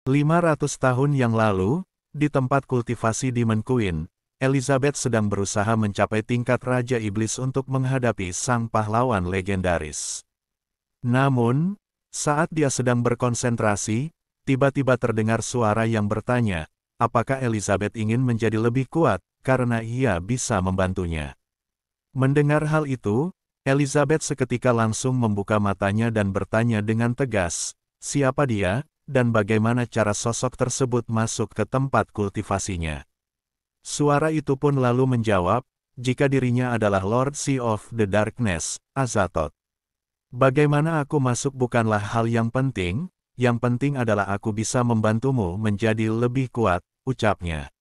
500 tahun yang lalu, di tempat kultivasi Demon Queen, Elizabeth sedang berusaha mencapai tingkat Raja Iblis untuk menghadapi sang pahlawan legendaris. Namun, saat dia sedang berkonsentrasi, tiba-tiba terdengar suara yang bertanya, apakah Elizabeth ingin menjadi lebih kuat, karena ia bisa membantunya. Mendengar hal itu, Elizabeth seketika langsung membuka matanya dan bertanya dengan tegas, siapa dia, dan bagaimana cara sosok tersebut masuk ke tempat kultivasinya. Suara itu pun lalu menjawab, jika dirinya adalah Lord Sea of the Darkness, Azathoth. Bagaimana aku masuk bukanlah hal yang penting adalah aku bisa membantumu menjadi lebih kuat, ucapnya.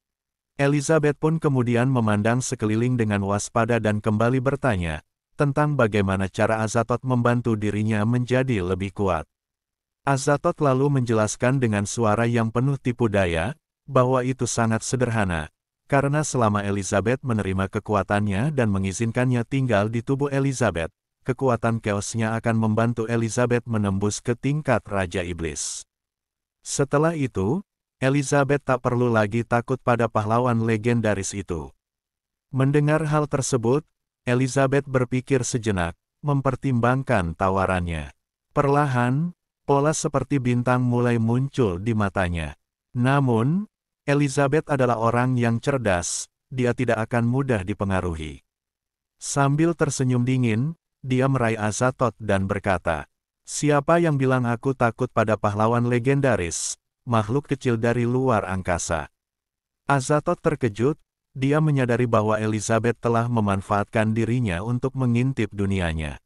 Elizabeth pun kemudian memandang sekeliling dengan waspada dan kembali bertanya, tentang bagaimana cara Azathoth membantu dirinya menjadi lebih kuat. Azathoth lalu menjelaskan dengan suara yang penuh tipu daya, bahwa itu sangat sederhana, karena selama Elizabeth menerima kekuatannya dan mengizinkannya tinggal di tubuh Elizabeth, kekuatan chaosnya akan membantu Elizabeth menembus ke tingkat Raja Iblis. Setelah itu, Elizabeth tak perlu lagi takut pada pahlawan legendaris itu. Mendengar hal tersebut, Elizabeth berpikir sejenak, mempertimbangkan tawarannya. Perlahan, pola seperti bintang mulai muncul di matanya. Namun, Elizabeth adalah orang yang cerdas, dia tidak akan mudah dipengaruhi. Sambil tersenyum dingin, dia meraih Azathoth dan berkata, siapa yang bilang aku takut pada pahlawan legendaris, makhluk kecil dari luar angkasa. Azathoth terkejut, dia menyadari bahwa Elizabeth telah memanfaatkan dirinya untuk mengintip dunianya.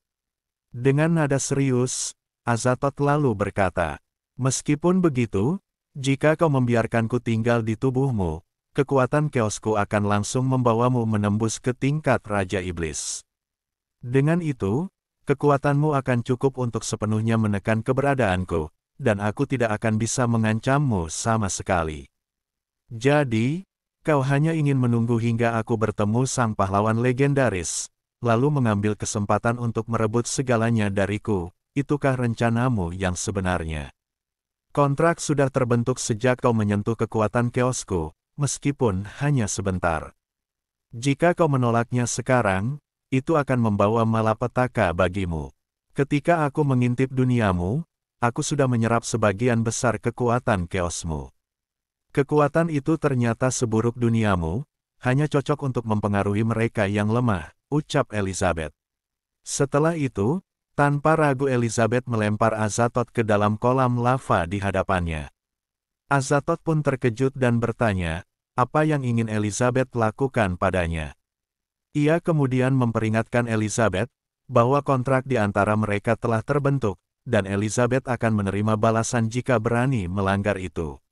Dengan nada serius, Azathoth lalu berkata, meskipun begitu, jika kau membiarkanku tinggal di tubuhmu, kekuatan chaosku akan langsung membawamu menembus ke tingkat Raja Iblis. Dengan itu, kekuatanmu akan cukup untuk sepenuhnya menekan keberadaanku, dan aku tidak akan bisa mengancammu sama sekali. Jadi, kau hanya ingin menunggu hingga aku bertemu sang pahlawan legendaris, lalu mengambil kesempatan untuk merebut segalanya dariku. Itukah rencanamu yang sebenarnya? Kontrak sudah terbentuk sejak kau menyentuh kekuatan chaosku, meskipun hanya sebentar. Jika kau menolaknya sekarang, itu akan membawa malapetaka bagimu. Ketika aku mengintip duniamu, aku sudah menyerap sebagian besar kekuatan chaosmu. Kekuatan itu ternyata seburuk duniamu, hanya cocok untuk mempengaruhi mereka yang lemah, ucap Elizabeth. Setelah itu, tanpa ragu Elizabeth melempar Azathoth ke dalam kolam lava di hadapannya. Azathoth pun terkejut dan bertanya, apa yang ingin Elizabeth lakukan padanya. Ia kemudian memperingatkan Elizabeth, bahwa kontrak di antara mereka telah terbentuk, dan Elizabeth akan menerima balasan jika berani melanggar itu.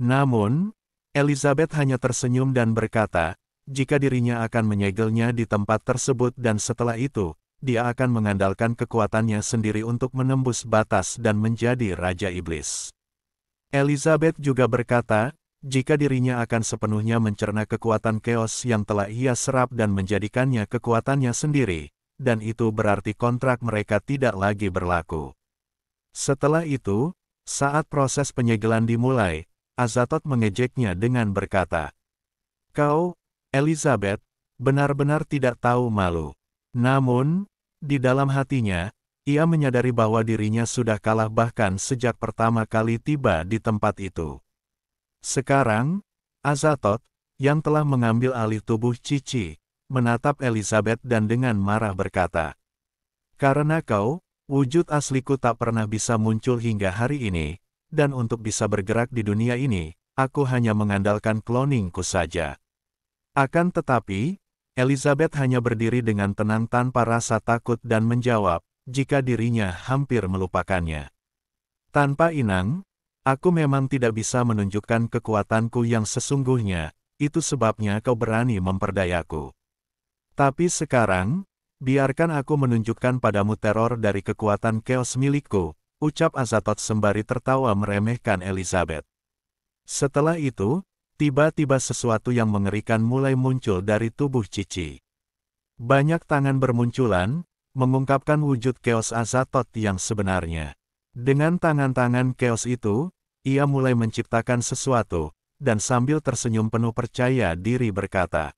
Namun, Elizabeth hanya tersenyum dan berkata, jika dirinya akan menyegelnya di tempat tersebut dan setelah itu, dia akan mengandalkan kekuatannya sendiri untuk menembus batas dan menjadi Raja Iblis. Elizabeth juga berkata, jika dirinya akan sepenuhnya mencerna kekuatan chaos yang telah ia serap dan menjadikannya kekuatannya sendiri, dan itu berarti kontrak mereka tidak lagi berlaku. Setelah itu, saat proses penyegelan dimulai, Azathoth mengejeknya dengan berkata, kau, Elizabeth, benar-benar tidak tahu malu. Namun, di dalam hatinya, ia menyadari bahwa dirinya sudah kalah bahkan sejak pertama kali tiba di tempat itu. Sekarang, Azathoth, yang telah mengambil alih tubuh Cici, menatap Elizabeth dan dengan marah berkata, karena kau, wujud asliku tak pernah bisa muncul hingga hari ini, dan untuk bisa bergerak di dunia ini, aku hanya mengandalkan cloningku saja. Akan tetapi, Elizabeth hanya berdiri dengan tenang tanpa rasa takut dan menjawab, jika dirinya hampir melupakannya. Tanpa inang, aku memang tidak bisa menunjukkan kekuatanku yang sesungguhnya, itu sebabnya kau berani memperdayaku. Tapi sekarang, biarkan aku menunjukkan padamu teror dari kekuatan chaos milikku, ucap Azathoth sembari tertawa meremehkan Elizabeth. Setelah itu, tiba-tiba sesuatu yang mengerikan mulai muncul dari tubuh Cici. Banyak tangan bermunculan, mengungkapkan wujud chaos Azathoth yang sebenarnya. Dengan tangan-tangan chaos itu, ia mulai menciptakan sesuatu, dan sambil tersenyum penuh percaya diri berkata,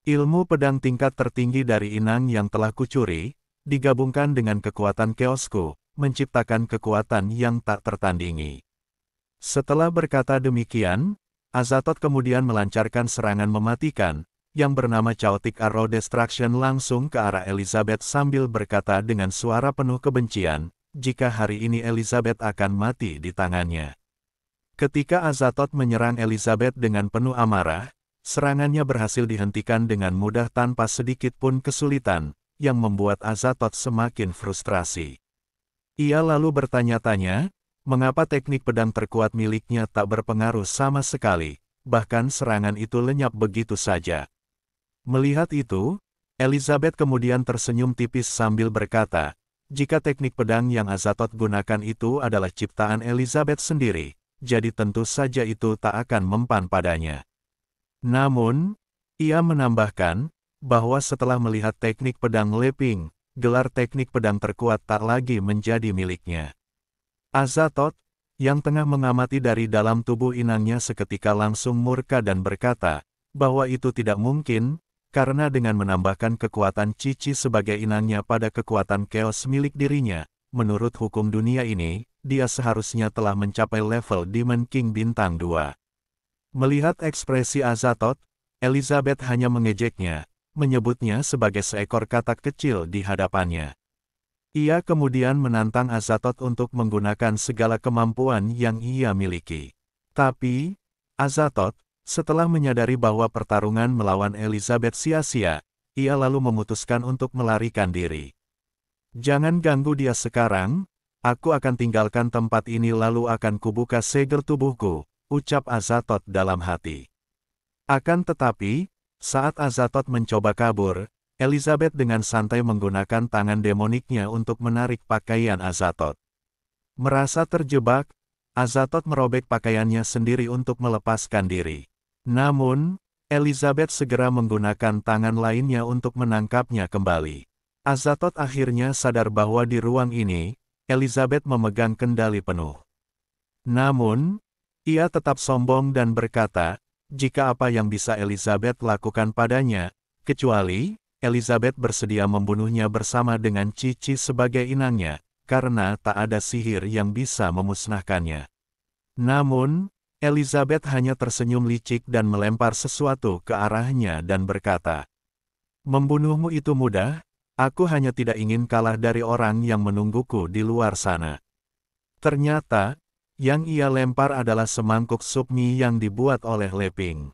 ilmu pedang tingkat tertinggi dari inang yang telah kucuri, digabungkan dengan kekuatan keosku, menciptakan kekuatan yang tak tertandingi. Setelah berkata demikian, Azathoth kemudian melancarkan serangan mematikan, yang bernama Chaotic Arrow Destruction langsung ke arah Elizabeth sambil berkata dengan suara penuh kebencian, jika hari ini Elizabeth akan mati di tangannya. Ketika Azathoth menyerang Elizabeth dengan penuh amarah, serangannya berhasil dihentikan dengan mudah tanpa sedikit pun kesulitan, yang membuat Azathoth semakin frustrasi. Ia lalu bertanya-tanya, mengapa teknik pedang terkuat miliknya tak berpengaruh sama sekali, bahkan serangan itu lenyap begitu saja. Melihat itu, Elizabeth kemudian tersenyum tipis sambil berkata, jika teknik pedang yang Azathoth gunakan itu adalah ciptaan Elizabeth sendiri, jadi tentu saja itu tak akan mempan padanya. Namun, ia menambahkan, bahwa setelah melihat teknik pedang Leping, gelar teknik pedang terkuat tak lagi menjadi miliknya. Azathoth, yang tengah mengamati dari dalam tubuh inangnya seketika langsung murka dan berkata, bahwa itu tidak mungkin, karena dengan menambahkan kekuatan Cici sebagai inangnya pada kekuatan Chaos milik dirinya, menurut hukum dunia ini, dia seharusnya telah mencapai level Demon King Bintang 2. Melihat ekspresi Azathoth, Elizabeth hanya mengejeknya, menyebutnya sebagai seekor katak kecil di hadapannya. Ia kemudian menantang Azathoth untuk menggunakan segala kemampuan yang ia miliki. Tapi, Azathoth, setelah menyadari bahwa pertarungan melawan Elizabeth sia-sia, ia lalu memutuskan untuk melarikan diri. Jangan ganggu dia sekarang, aku akan tinggalkan tempat ini lalu akan kubuka segel tubuhku, ucap Azathoth dalam hati. Akan tetapi, saat Azathoth mencoba kabur, Elizabeth dengan santai menggunakan tangan demoniknya untuk menarik pakaian Azathoth. Merasa terjebak, Azathoth merobek pakaiannya sendiri untuk melepaskan diri. Namun, Elizabeth segera menggunakan tangan lainnya untuk menangkapnya kembali. Azathoth akhirnya sadar bahwa di ruang ini, Elizabeth memegang kendali penuh. Namun, ia tetap sombong dan berkata, jika apa yang bisa Elizabeth lakukan padanya, kecuali Elizabeth bersedia membunuhnya bersama dengan Cici sebagai inangnya, karena tak ada sihir yang bisa memusnahkannya. Namun, Elizabeth hanya tersenyum licik dan melempar sesuatu ke arahnya dan berkata, membunuhmu itu mudah, aku hanya tidak ingin kalah dari orang yang menungguku di luar sana. Ternyata, yang ia lempar adalah semangkuk sup mie yang dibuat oleh Leping.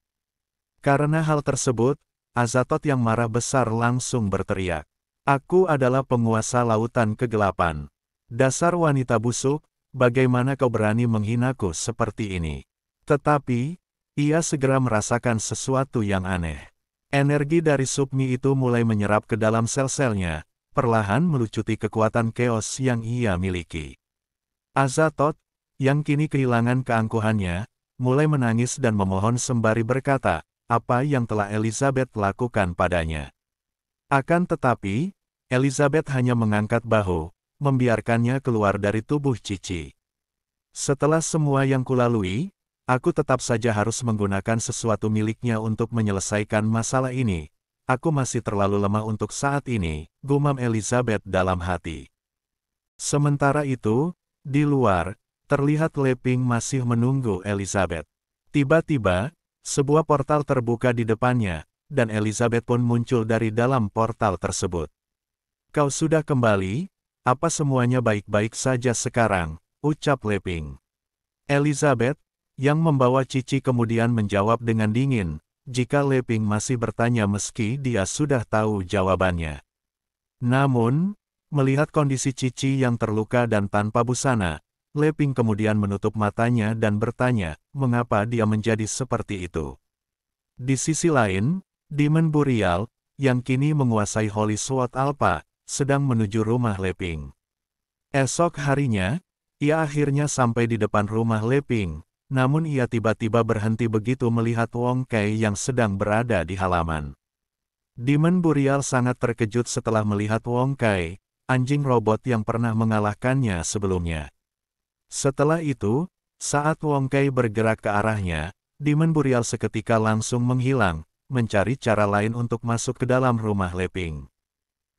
Karena hal tersebut, Azathoth yang marah besar langsung berteriak, aku adalah penguasa lautan kegelapan. Dasar wanita busuk, bagaimana kau berani menghinaku seperti ini? Tetapi, ia segera merasakan sesuatu yang aneh. Energi dari sup mie itu mulai menyerap ke dalam sel-selnya, perlahan melucuti kekuatan chaos yang ia miliki. Azathoth, yang kini kehilangan keangkuhannya, mulai menangis dan memohon sembari berkata, apa yang telah Elizabeth lakukan padanya. Akan tetapi, Elizabeth hanya mengangkat bahu, membiarkannya keluar dari tubuh Cici. Setelah semua yang kulalui, aku tetap saja harus menggunakan sesuatu miliknya untuk menyelesaikan masalah ini. Aku masih terlalu lemah untuk saat ini, gumam Elizabeth dalam hati. Sementara itu, di luar, terlihat Leping masih menunggu Elizabeth. Tiba-tiba, sebuah portal terbuka di depannya, dan Elizabeth pun muncul dari dalam portal tersebut. Kau sudah kembali? Apa semuanya baik-baik saja sekarang? Ucap Leping. Elizabeth, yang membawa Cici kemudian menjawab dengan dingin, jika Leping masih bertanya meski dia sudah tahu jawabannya. Namun, melihat kondisi Cici yang terluka dan tanpa busana, Leping kemudian menutup matanya dan bertanya, mengapa dia menjadi seperti itu. Di sisi lain, Demon Burial, yang kini menguasai Holy Sword Alpha, sedang menuju rumah Leping. Esok harinya, ia akhirnya sampai di depan rumah Leping, namun ia tiba-tiba berhenti begitu melihat Wong Kai yang sedang berada di halaman. Demon Burial sangat terkejut setelah melihat Wong Kai, anjing robot yang pernah mengalahkannya sebelumnya. Setelah itu, Saat Wong Kai bergerak ke arahnya, Demon Burial seketika langsung menghilang, mencari cara lain untuk masuk ke dalam rumah Leping.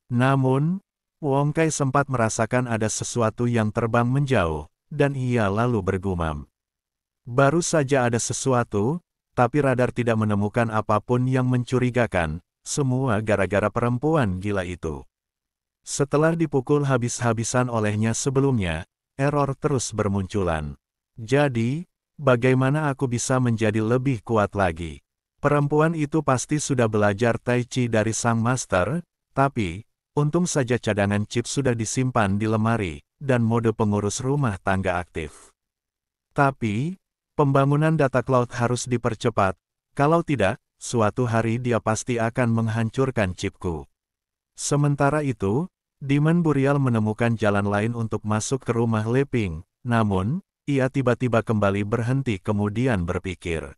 Namun, Wong Kai sempat merasakan ada sesuatu yang terbang menjauh, dan ia lalu bergumam. Baru saja ada sesuatu, tapi radar tidak menemukan apapun yang mencurigakan, semua gara-gara perempuan gila itu. Setelah dipukul habis-habisan olehnya sebelumnya, error terus bermunculan. Jadi, bagaimana aku bisa menjadi lebih kuat lagi? Perempuan itu pasti sudah belajar Tai Chi dari sang master, tapi, untung saja cadangan chip sudah disimpan di lemari, dan mode pengurus rumah tangga aktif. Tapi, pembangunan data cloud harus dipercepat, kalau tidak, suatu hari dia pasti akan menghancurkan chipku. Sementara itu, Demon Burial menemukan jalan lain untuk masuk ke rumah Leping, namun, ia tiba-tiba kembali berhenti kemudian berpikir.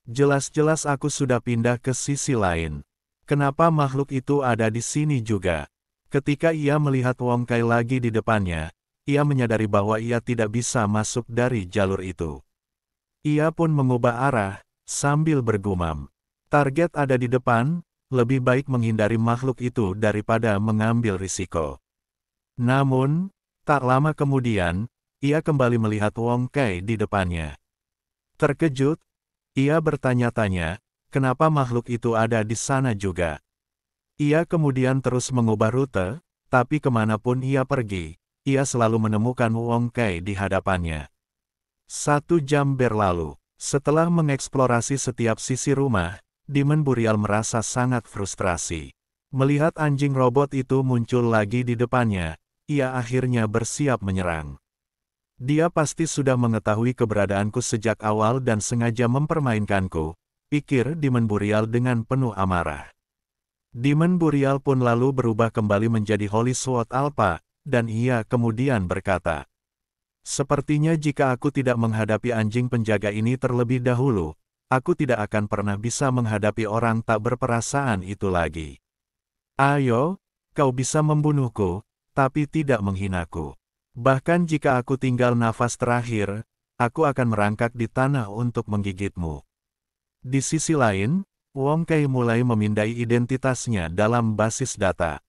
Jelas-jelas aku sudah pindah ke sisi lain. Kenapa makhluk itu ada di sini juga? Ketika ia melihat Wong Kai lagi di depannya, ia menyadari bahwa ia tidak bisa masuk dari jalur itu. Ia pun mengubah arah, sambil bergumam. Target ada di depan, lebih baik menghindari makhluk itu daripada mengambil risiko. Namun, tak lama kemudian, ia kembali melihat Wong Kai di depannya. Terkejut, ia bertanya-tanya, kenapa makhluk itu ada di sana juga. Ia kemudian terus mengubah rute, tapi kemanapun ia pergi, ia selalu menemukan Wong Kai di hadapannya. 1 jam berlalu, setelah mengeksplorasi setiap sisi rumah, Demon Burial merasa sangat frustrasi. Melihat anjing robot itu muncul lagi di depannya, ia akhirnya bersiap menyerang. Dia pasti sudah mengetahui keberadaanku sejak awal dan sengaja mempermainkanku, pikir Demon Burial dengan penuh amarah. Demon Burial pun lalu berubah kembali menjadi Holy Sword Alpha, dan ia kemudian berkata, sepertinya jika aku tidak menghadapi anjing penjaga ini terlebih dahulu, aku tidak akan pernah bisa menghadapi orang tak berperasaan itu lagi. Ayo, kau bisa membunuhku, tapi tidak menghinaku. Bahkan jika aku tinggal nafas terakhir, aku akan merangkak di tanah untuk menggigitmu. Di sisi lain, Wong Kai mulai memindai identitasnya dalam basis data.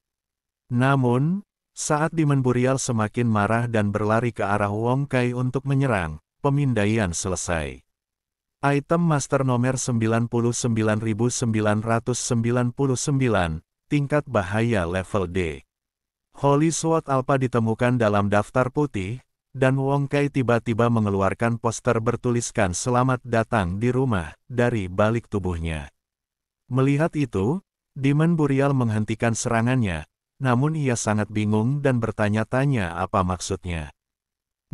Namun, saat Demon Burial semakin marah dan berlari ke arah Wong Kai untuk menyerang, pemindaian selesai. Item Master nomor 99999, tingkat bahaya level D. Holy Sword Alpha ditemukan dalam daftar putih, dan Wong Kai tiba-tiba mengeluarkan poster bertuliskan "Selamat datang di rumah" dari balik tubuhnya. Melihat itu, Demon Burial menghentikan serangannya, namun ia sangat bingung dan bertanya-tanya apa maksudnya.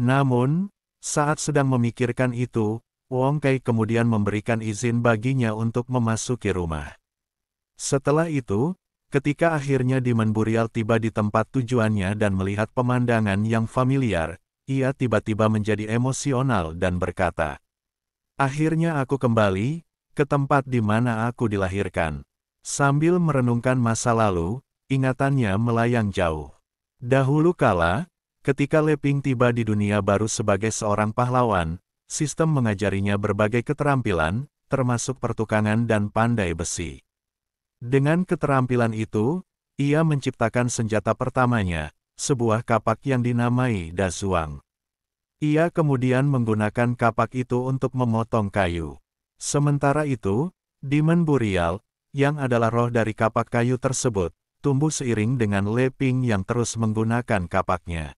Namun, saat sedang memikirkan itu, Wong Kai kemudian memberikan izin baginya untuk memasuki rumah. Setelah itu, ketika akhirnya Demon Burial tiba di tempat tujuannya dan melihat pemandangan yang familiar, ia tiba-tiba menjadi emosional dan berkata, akhirnya aku kembali ke tempat di mana aku dilahirkan. Sambil merenungkan masa lalu, ingatannya melayang jauh. Dahulu kala, ketika Leping tiba di dunia baru sebagai seorang pahlawan, sistem mengajarinya berbagai keterampilan, termasuk pertukangan dan pandai besi. Dengan keterampilan itu, ia menciptakan senjata pertamanya, sebuah kapak yang dinamai Da Zuang. Ia kemudian menggunakan kapak itu untuk memotong kayu. Sementara itu, Demon Burial, yang adalah roh dari kapak kayu tersebut, tumbuh seiring dengan Leping yang terus menggunakan kapaknya.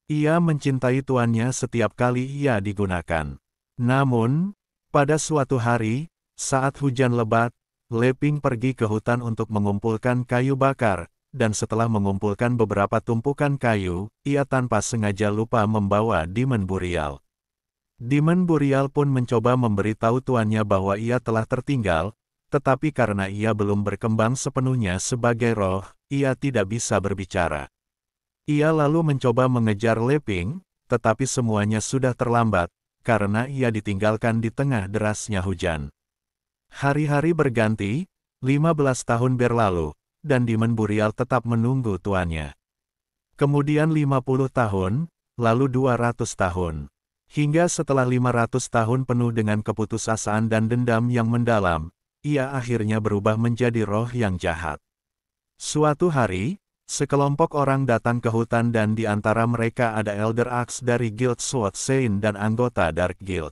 Ia mencintai tuannya setiap kali ia digunakan. Namun, pada suatu hari, saat hujan lebat, Leping pergi ke hutan untuk mengumpulkan kayu bakar, dan setelah mengumpulkan beberapa tumpukan kayu, ia tanpa sengaja lupa membawa Demon Burial. Demon Burial pun mencoba memberitahu tuannya bahwa ia telah tertinggal, tetapi karena ia belum berkembang sepenuhnya sebagai roh, ia tidak bisa berbicara. Ia lalu mencoba mengejar Leping, tetapi semuanya sudah terlambat, karena ia ditinggalkan di tengah derasnya hujan. Hari-hari berganti, 15 tahun berlalu, dan Demon Burial tetap menunggu tuannya. Kemudian 50 tahun, lalu 200 tahun. Hingga setelah 500 tahun penuh dengan keputusasaan dan dendam yang mendalam, ia akhirnya berubah menjadi roh yang jahat. Suatu hari, sekelompok orang datang ke hutan dan di antara mereka ada Elder Axe dari Guild Sword Saint dan anggota Dark Guild.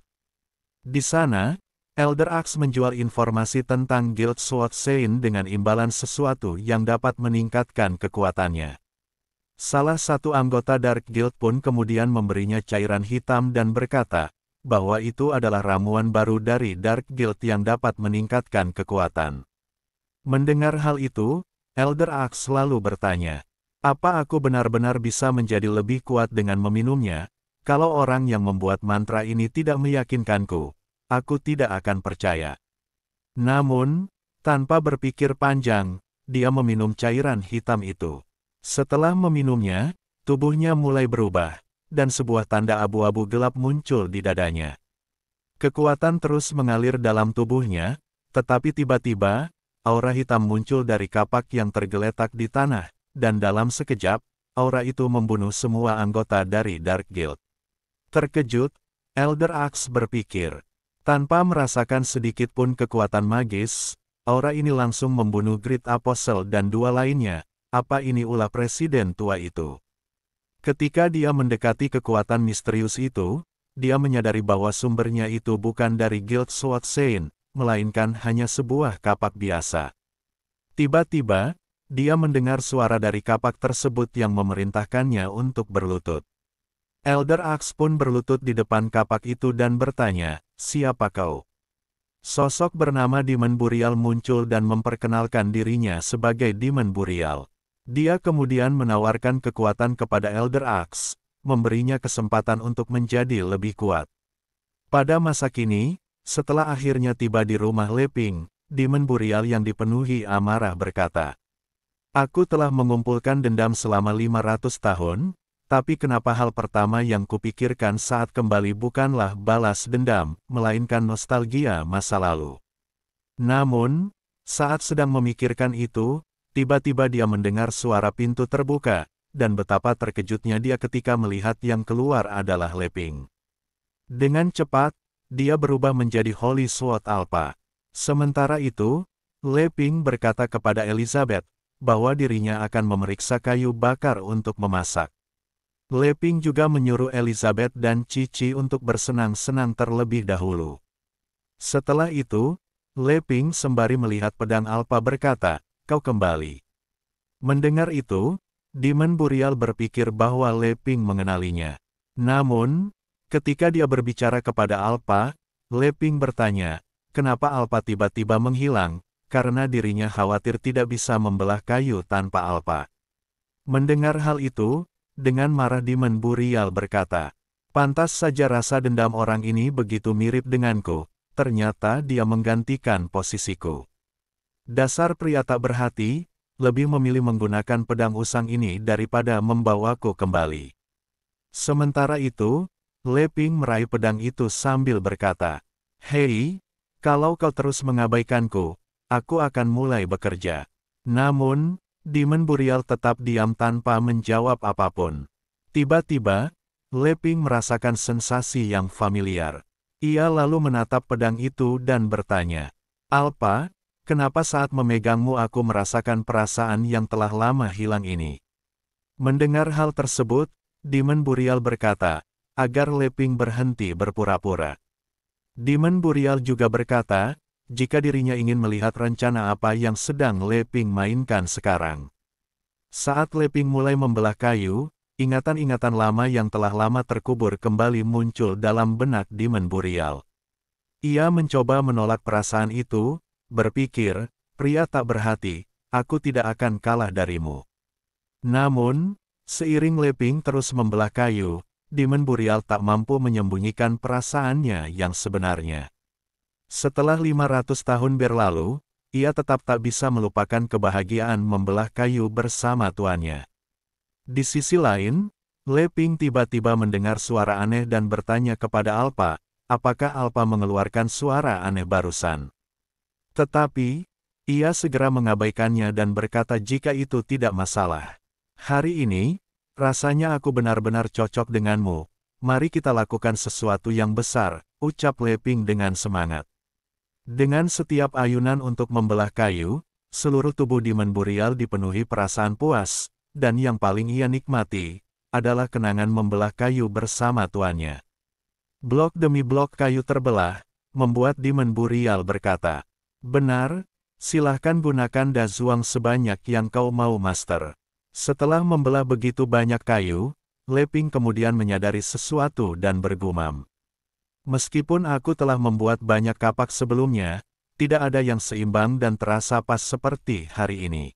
Di sana, Elder Axe menjual informasi tentang Guild Sword Saint dengan imbalan sesuatu yang dapat meningkatkan kekuatannya. Salah satu anggota Dark Guild pun kemudian memberinya cairan hitam dan berkata, bahwa itu adalah ramuan baru dari Dark Guild yang dapat meningkatkan kekuatan. Mendengar hal itu, Elder Axe lalu bertanya, apa aku benar-benar bisa menjadi lebih kuat dengan meminumnya? Kalau orang yang membuat mantra ini tidak meyakinkanku, aku tidak akan percaya. Namun, tanpa berpikir panjang, dia meminum cairan hitam itu. Setelah meminumnya, tubuhnya mulai berubah, dan sebuah tanda abu-abu gelap muncul di dadanya. Kekuatan terus mengalir dalam tubuhnya, tetapi tiba-tiba, aura hitam muncul dari kapak yang tergeletak di tanah, dan dalam sekejap, aura itu membunuh semua anggota dari Dark Guild. Terkejut, Elder Axe berpikir, tanpa merasakan sedikit pun kekuatan magis, aura ini langsung membunuh Great Apostle dan dua lainnya. Apa ini ulah presiden tua itu? Ketika dia mendekati kekuatan misterius itu, dia menyadari bahwa sumbernya itu bukan dari Guild Sword Saint, melainkan hanya sebuah kapak biasa. Tiba-tiba, dia mendengar suara dari kapak tersebut yang memerintahkannya untuk berlutut. Elder Axe pun berlutut di depan kapak itu dan bertanya, siapa kau? Sosok bernama Demon Burial muncul dan memperkenalkan dirinya sebagai Demon Burial. Dia kemudian menawarkan kekuatan kepada Elder Axe, memberinya kesempatan untuk menjadi lebih kuat. Pada masa kini, setelah akhirnya tiba di rumah Leping, Demon Burial yang dipenuhi amarah berkata, aku telah mengumpulkan dendam selama 500 tahun, tapi kenapa hal pertama yang kupikirkan saat kembali bukanlah balas dendam, melainkan nostalgia masa lalu. Namun, saat sedang memikirkan itu, tiba-tiba dia mendengar suara pintu terbuka, dan betapa terkejutnya dia ketika melihat yang keluar adalah Leping. Dengan cepat, dia berubah menjadi Holy Sword Alpha. Sementara itu, Leping berkata kepada Elizabeth, bahwa dirinya akan memeriksa kayu bakar untuk memasak. Leping juga menyuruh Elizabeth dan Cici untuk bersenang-senang terlebih dahulu. Setelah itu, Leping sembari melihat pedang Alpha berkata, kau kembali. Mendengar itu, Demon Burial berpikir bahwa Leping mengenalinya. Namun, ketika dia berbicara kepada Alpha, Leping bertanya, kenapa Alpha tiba-tiba menghilang, karena dirinya khawatir tidak bisa membelah kayu tanpa Alpha. Mendengar hal itu, dengan marah Demon Burial berkata, pantas saja rasa dendam orang ini begitu mirip denganku, ternyata dia menggantikan posisiku. Dasar pria tak berhati, lebih memilih menggunakan pedang usang ini daripada membawaku kembali. Sementara itu, Leping meraih pedang itu sambil berkata, hei, kalau kau terus mengabaikanku, aku akan mulai bekerja. Namun, Demon Burial tetap diam tanpa menjawab apapun. Tiba-tiba, Leping merasakan sensasi yang familiar. Ia lalu menatap pedang itu dan bertanya, Alpha, kenapa saat memegangmu aku merasakan perasaan yang telah lama hilang ini? Mendengar hal tersebut, Demon Burial berkata, agar Leping berhenti berpura-pura. Demon Burial juga berkata, jika dirinya ingin melihat rencana apa yang sedang Leping mainkan sekarang. Saat Leping mulai membelah kayu, ingatan-ingatan lama yang telah lama terkubur kembali muncul dalam benak Demon Burial. Ia mencoba menolak perasaan itu, berpikir, pria tak berhati, aku tidak akan kalah darimu. Namun, seiring Leping terus membelah kayu, Demon Burial tak mampu menyembunyikan perasaannya yang sebenarnya. Setelah 500 tahun berlalu, ia tetap tak bisa melupakan kebahagiaan membelah kayu bersama tuannya. Di sisi lain, Leping tiba-tiba mendengar suara aneh dan bertanya kepada Alpha, apakah Alpha mengeluarkan suara aneh barusan. Tetapi, ia segera mengabaikannya dan berkata jika itu tidak masalah. Hari ini, rasanya aku benar-benar cocok denganmu, mari kita lakukan sesuatu yang besar, ucap Leping dengan semangat. Dengan setiap ayunan untuk membelah kayu, seluruh tubuh Demon Burial dipenuhi perasaan puas, dan yang paling ia nikmati adalah kenangan membelah kayu bersama tuannya. Blok demi blok kayu terbelah, membuat Demon Burial berkata, "Benar, silahkan gunakan Dazuang sebanyak yang kau mau, Master." Setelah membelah begitu banyak kayu, Leping kemudian menyadari sesuatu dan bergumam. Meskipun aku telah membuat banyak kapak sebelumnya, tidak ada yang seimbang dan terasa pas seperti hari ini.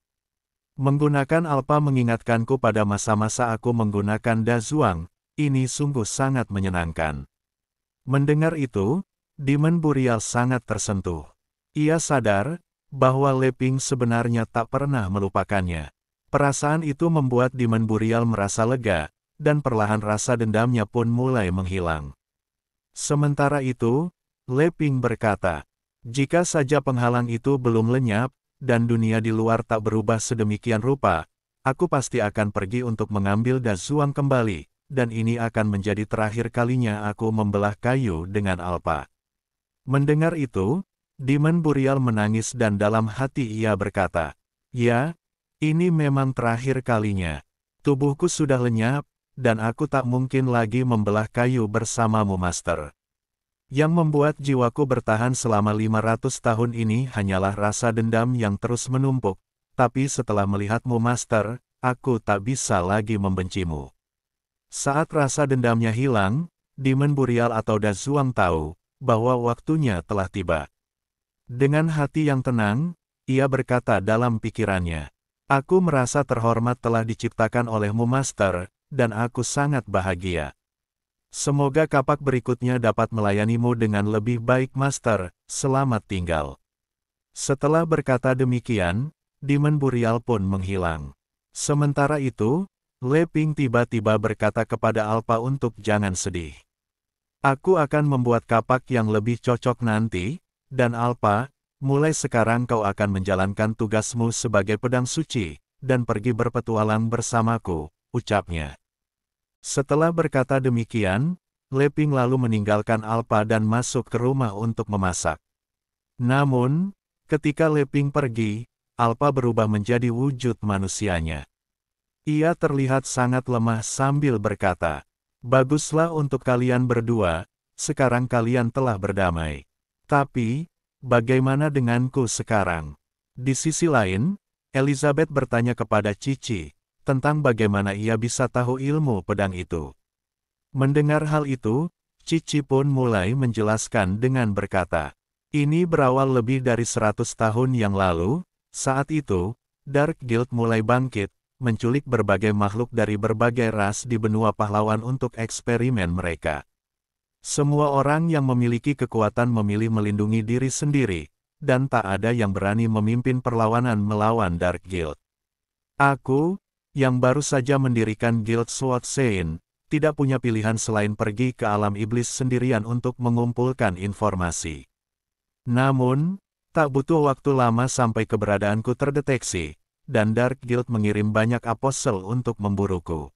Menggunakan Alpha mengingatkanku pada masa-masa aku menggunakan Dazuang, ini sungguh sangat menyenangkan. Mendengar itu, Demon Burial sangat tersentuh. Ia sadar bahwa Leping sebenarnya tak pernah melupakannya. Perasaan itu membuat Demon Burial merasa lega, dan perlahan rasa dendamnya pun mulai menghilang. Sementara itu, Leping berkata, "Jika saja penghalang itu belum lenyap, dan dunia di luar tak berubah sedemikian rupa, aku pasti akan pergi untuk mengambil Dazuang kembali, dan ini akan menjadi terakhir kalinya aku membelah kayu dengan Alpha." Mendengar itu, Demon Burial menangis dan dalam hati ia berkata, "Ya, ini memang terakhir kalinya. Tubuhku sudah lenyap, dan aku tak mungkin lagi membelah kayu bersamamu, Master." Yang membuat jiwaku bertahan selama 500 tahun ini hanyalah rasa dendam yang terus menumpuk, tapi setelah melihatmu, Master, aku tak bisa lagi membencimu. Saat rasa dendamnya hilang, Demon Burial atau Dazuang tahu bahwa waktunya telah tiba. Dengan hati yang tenang, ia berkata dalam pikirannya, "Aku merasa terhormat telah diciptakan olehmu, Master, dan aku sangat bahagia. Semoga kapak berikutnya dapat melayanimu dengan lebih baik, Master. Selamat tinggal." Setelah berkata demikian, Demon Burial pun menghilang. Sementara itu, Leping tiba-tiba berkata kepada Alpha untuk jangan sedih. "Aku akan membuat kapak yang lebih cocok nanti, dan Alpha, mulai sekarang kau akan menjalankan tugasmu sebagai pedang suci, dan pergi berpetualang bersamaku," ucapnya. Setelah berkata demikian, Leping lalu meninggalkan Alpha dan masuk ke rumah untuk memasak. Namun, ketika Leping pergi, Alpha berubah menjadi wujud manusianya. Ia terlihat sangat lemah sambil berkata, "Baguslah untuk kalian berdua, sekarang kalian telah berdamai. Tapi, bagaimana denganku sekarang?" Di sisi lain, Elizabeth bertanya kepada Cici tentang bagaimana ia bisa tahu ilmu pedang itu. Mendengar hal itu, Cici pun mulai menjelaskan dengan berkata, "Ini berawal lebih dari 100 tahun yang lalu, saat itu, Dark Guild mulai bangkit, menculik berbagai makhluk dari berbagai ras di benua pahlawan untuk eksperimen mereka. Semua orang yang memiliki kekuatan memilih melindungi diri sendiri, dan tak ada yang berani memimpin perlawanan melawan Dark Guild. Aku, yang baru saja mendirikan Guild Sword Sein, tidak punya pilihan selain pergi ke alam iblis sendirian untuk mengumpulkan informasi. Namun, tak butuh waktu lama sampai keberadaanku terdeteksi, dan Dark Guild mengirim banyak apostel untuk memburuku.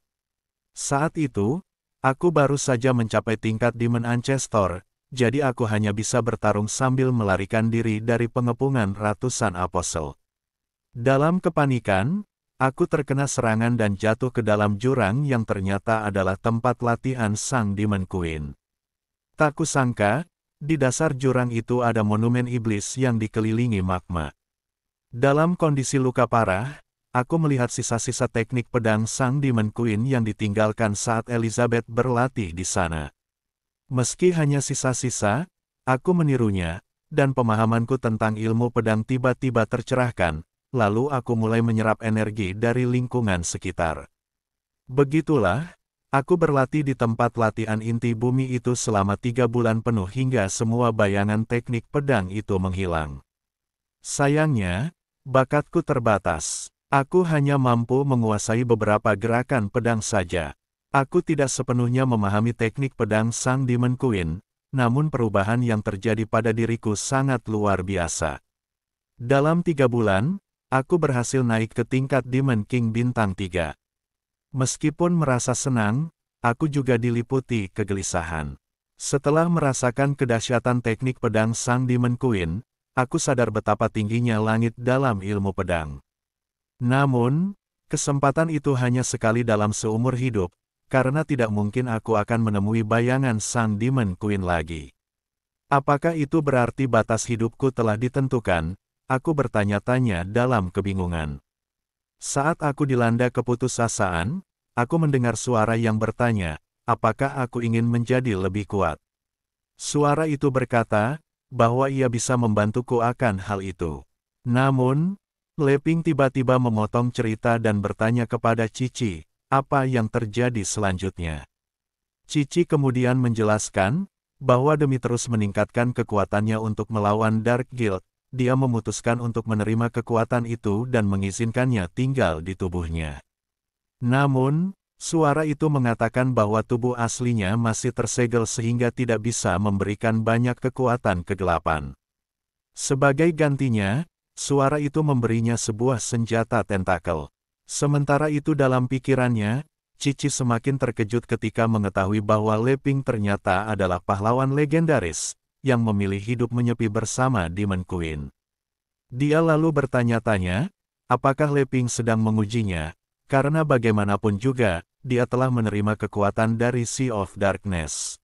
Saat itu, aku baru saja mencapai tingkat Demon Ancestor, jadi aku hanya bisa bertarung sambil melarikan diri dari pengepungan ratusan apostel. Dalam kepanikan, aku terkena serangan dan jatuh ke dalam jurang yang ternyata adalah tempat latihan Sang Demon Queen. Tak kusangka, di dasar jurang itu ada monumen iblis yang dikelilingi magma. Dalam kondisi luka parah, aku melihat sisa-sisa teknik pedang Sang Demon Queen yang ditinggalkan saat Elizabeth berlatih di sana. Meski hanya sisa-sisa, aku menirunya, dan pemahamanku tentang ilmu pedang tiba-tiba tercerahkan. Lalu aku mulai menyerap energi dari lingkungan sekitar. Begitulah, aku berlatih di tempat latihan inti bumi itu selama 3 bulan penuh hingga semua bayangan teknik pedang itu menghilang. Sayangnya, bakatku terbatas. Aku hanya mampu menguasai beberapa gerakan pedang saja. Aku tidak sepenuhnya memahami teknik pedang Sang Demon Queen, namun perubahan yang terjadi pada diriku sangat luar biasa. Dalam 3 bulan, aku berhasil naik ke tingkat Demon King bintang 3. Meskipun merasa senang, aku juga diliputi kegelisahan. Setelah merasakan kedahsyatan teknik pedang Sang Demon Queen, aku sadar betapa tingginya langit dalam ilmu pedang. Namun, kesempatan itu hanya sekali dalam seumur hidup, karena tidak mungkin aku akan menemui bayangan Sang Demon Queen lagi. Apakah itu berarti batas hidupku telah ditentukan? Aku bertanya-tanya dalam kebingungan. Saat aku dilanda keputusasaan, aku mendengar suara yang bertanya, apakah aku ingin menjadi lebih kuat? Suara itu berkata, bahwa ia bisa membantuku akan hal itu. Namun, Leping tiba-tiba memotong cerita dan bertanya kepada Cici, apa yang terjadi selanjutnya. Cici kemudian menjelaskan, bahwa demi terus meningkatkan kekuatannya untuk melawan Dark Guild, dia memutuskan untuk menerima kekuatan itu dan mengizinkannya tinggal di tubuhnya. Namun, suara itu mengatakan bahwa tubuh aslinya masih tersegel sehingga tidak bisa memberikan banyak kekuatan kegelapan. Sebagai gantinya, suara itu memberinya sebuah senjata tentakel. Sementara itu dalam pikirannya, Cici semakin terkejut ketika mengetahui bahwa Leping ternyata adalah pahlawan legendaris, yang memilih hidup menyepi bersama Demon Queen. Dia lalu bertanya-tanya, apakah Leping sedang mengujinya, karena bagaimanapun juga, dia telah menerima kekuatan dari Sea of Darkness.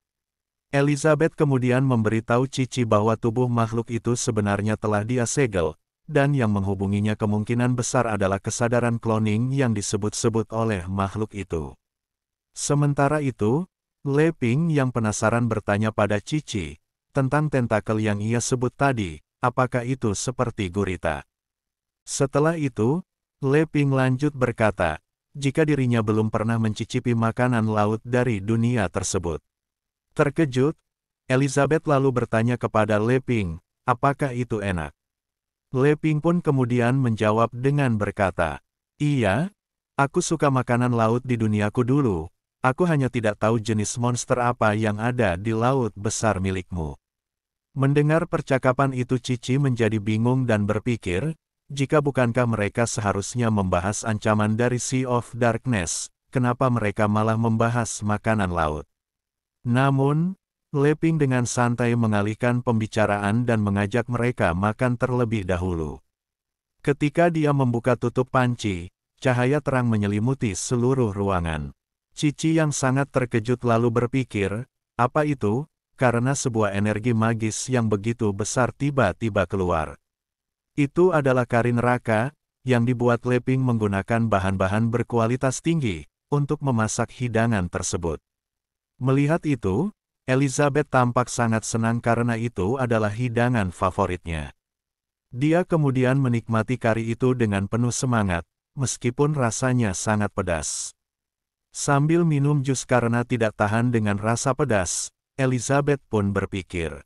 Elizabeth kemudian memberitahu Cici bahwa tubuh makhluk itu sebenarnya telah dia segel, dan yang menghubunginya kemungkinan besar adalah kesadaran cloning yang disebut-sebut oleh makhluk itu. Sementara itu, Leping yang penasaran bertanya pada Cici, tentang tentakel yang ia sebut tadi, apakah itu seperti gurita. Setelah itu, Leping lanjut berkata, jika dirinya belum pernah mencicipi makanan laut dari dunia tersebut. Terkejut, Elizabeth lalu bertanya kepada Leping, apakah itu enak? Leping pun kemudian menjawab dengan berkata, iya, aku suka makanan laut di duniaku dulu, aku hanya tidak tahu jenis monster apa yang ada di laut besar milikmu. Mendengar percakapan itu Cici menjadi bingung dan berpikir, jika bukankah mereka seharusnya membahas ancaman dari Sea of Darkness, kenapa mereka malah membahas makanan laut? Namun, Leping dengan santai mengalihkan pembicaraan dan mengajak mereka makan terlebih dahulu. Ketika dia membuka tutup panci, cahaya terang menyelimuti seluruh ruangan. Cici yang sangat terkejut lalu berpikir, apa itu? Karena sebuah energi magis yang begitu besar tiba-tiba keluar. Itu adalah kari neraka, yang dibuat Leping menggunakan bahan-bahan berkualitas tinggi, untuk memasak hidangan tersebut. Melihat itu, Elizabeth tampak sangat senang karena itu adalah hidangan favoritnya. Dia kemudian menikmati kari itu dengan penuh semangat, meskipun rasanya sangat pedas. Sambil minum jus karena tidak tahan dengan rasa pedas, Elizabeth pun berpikir,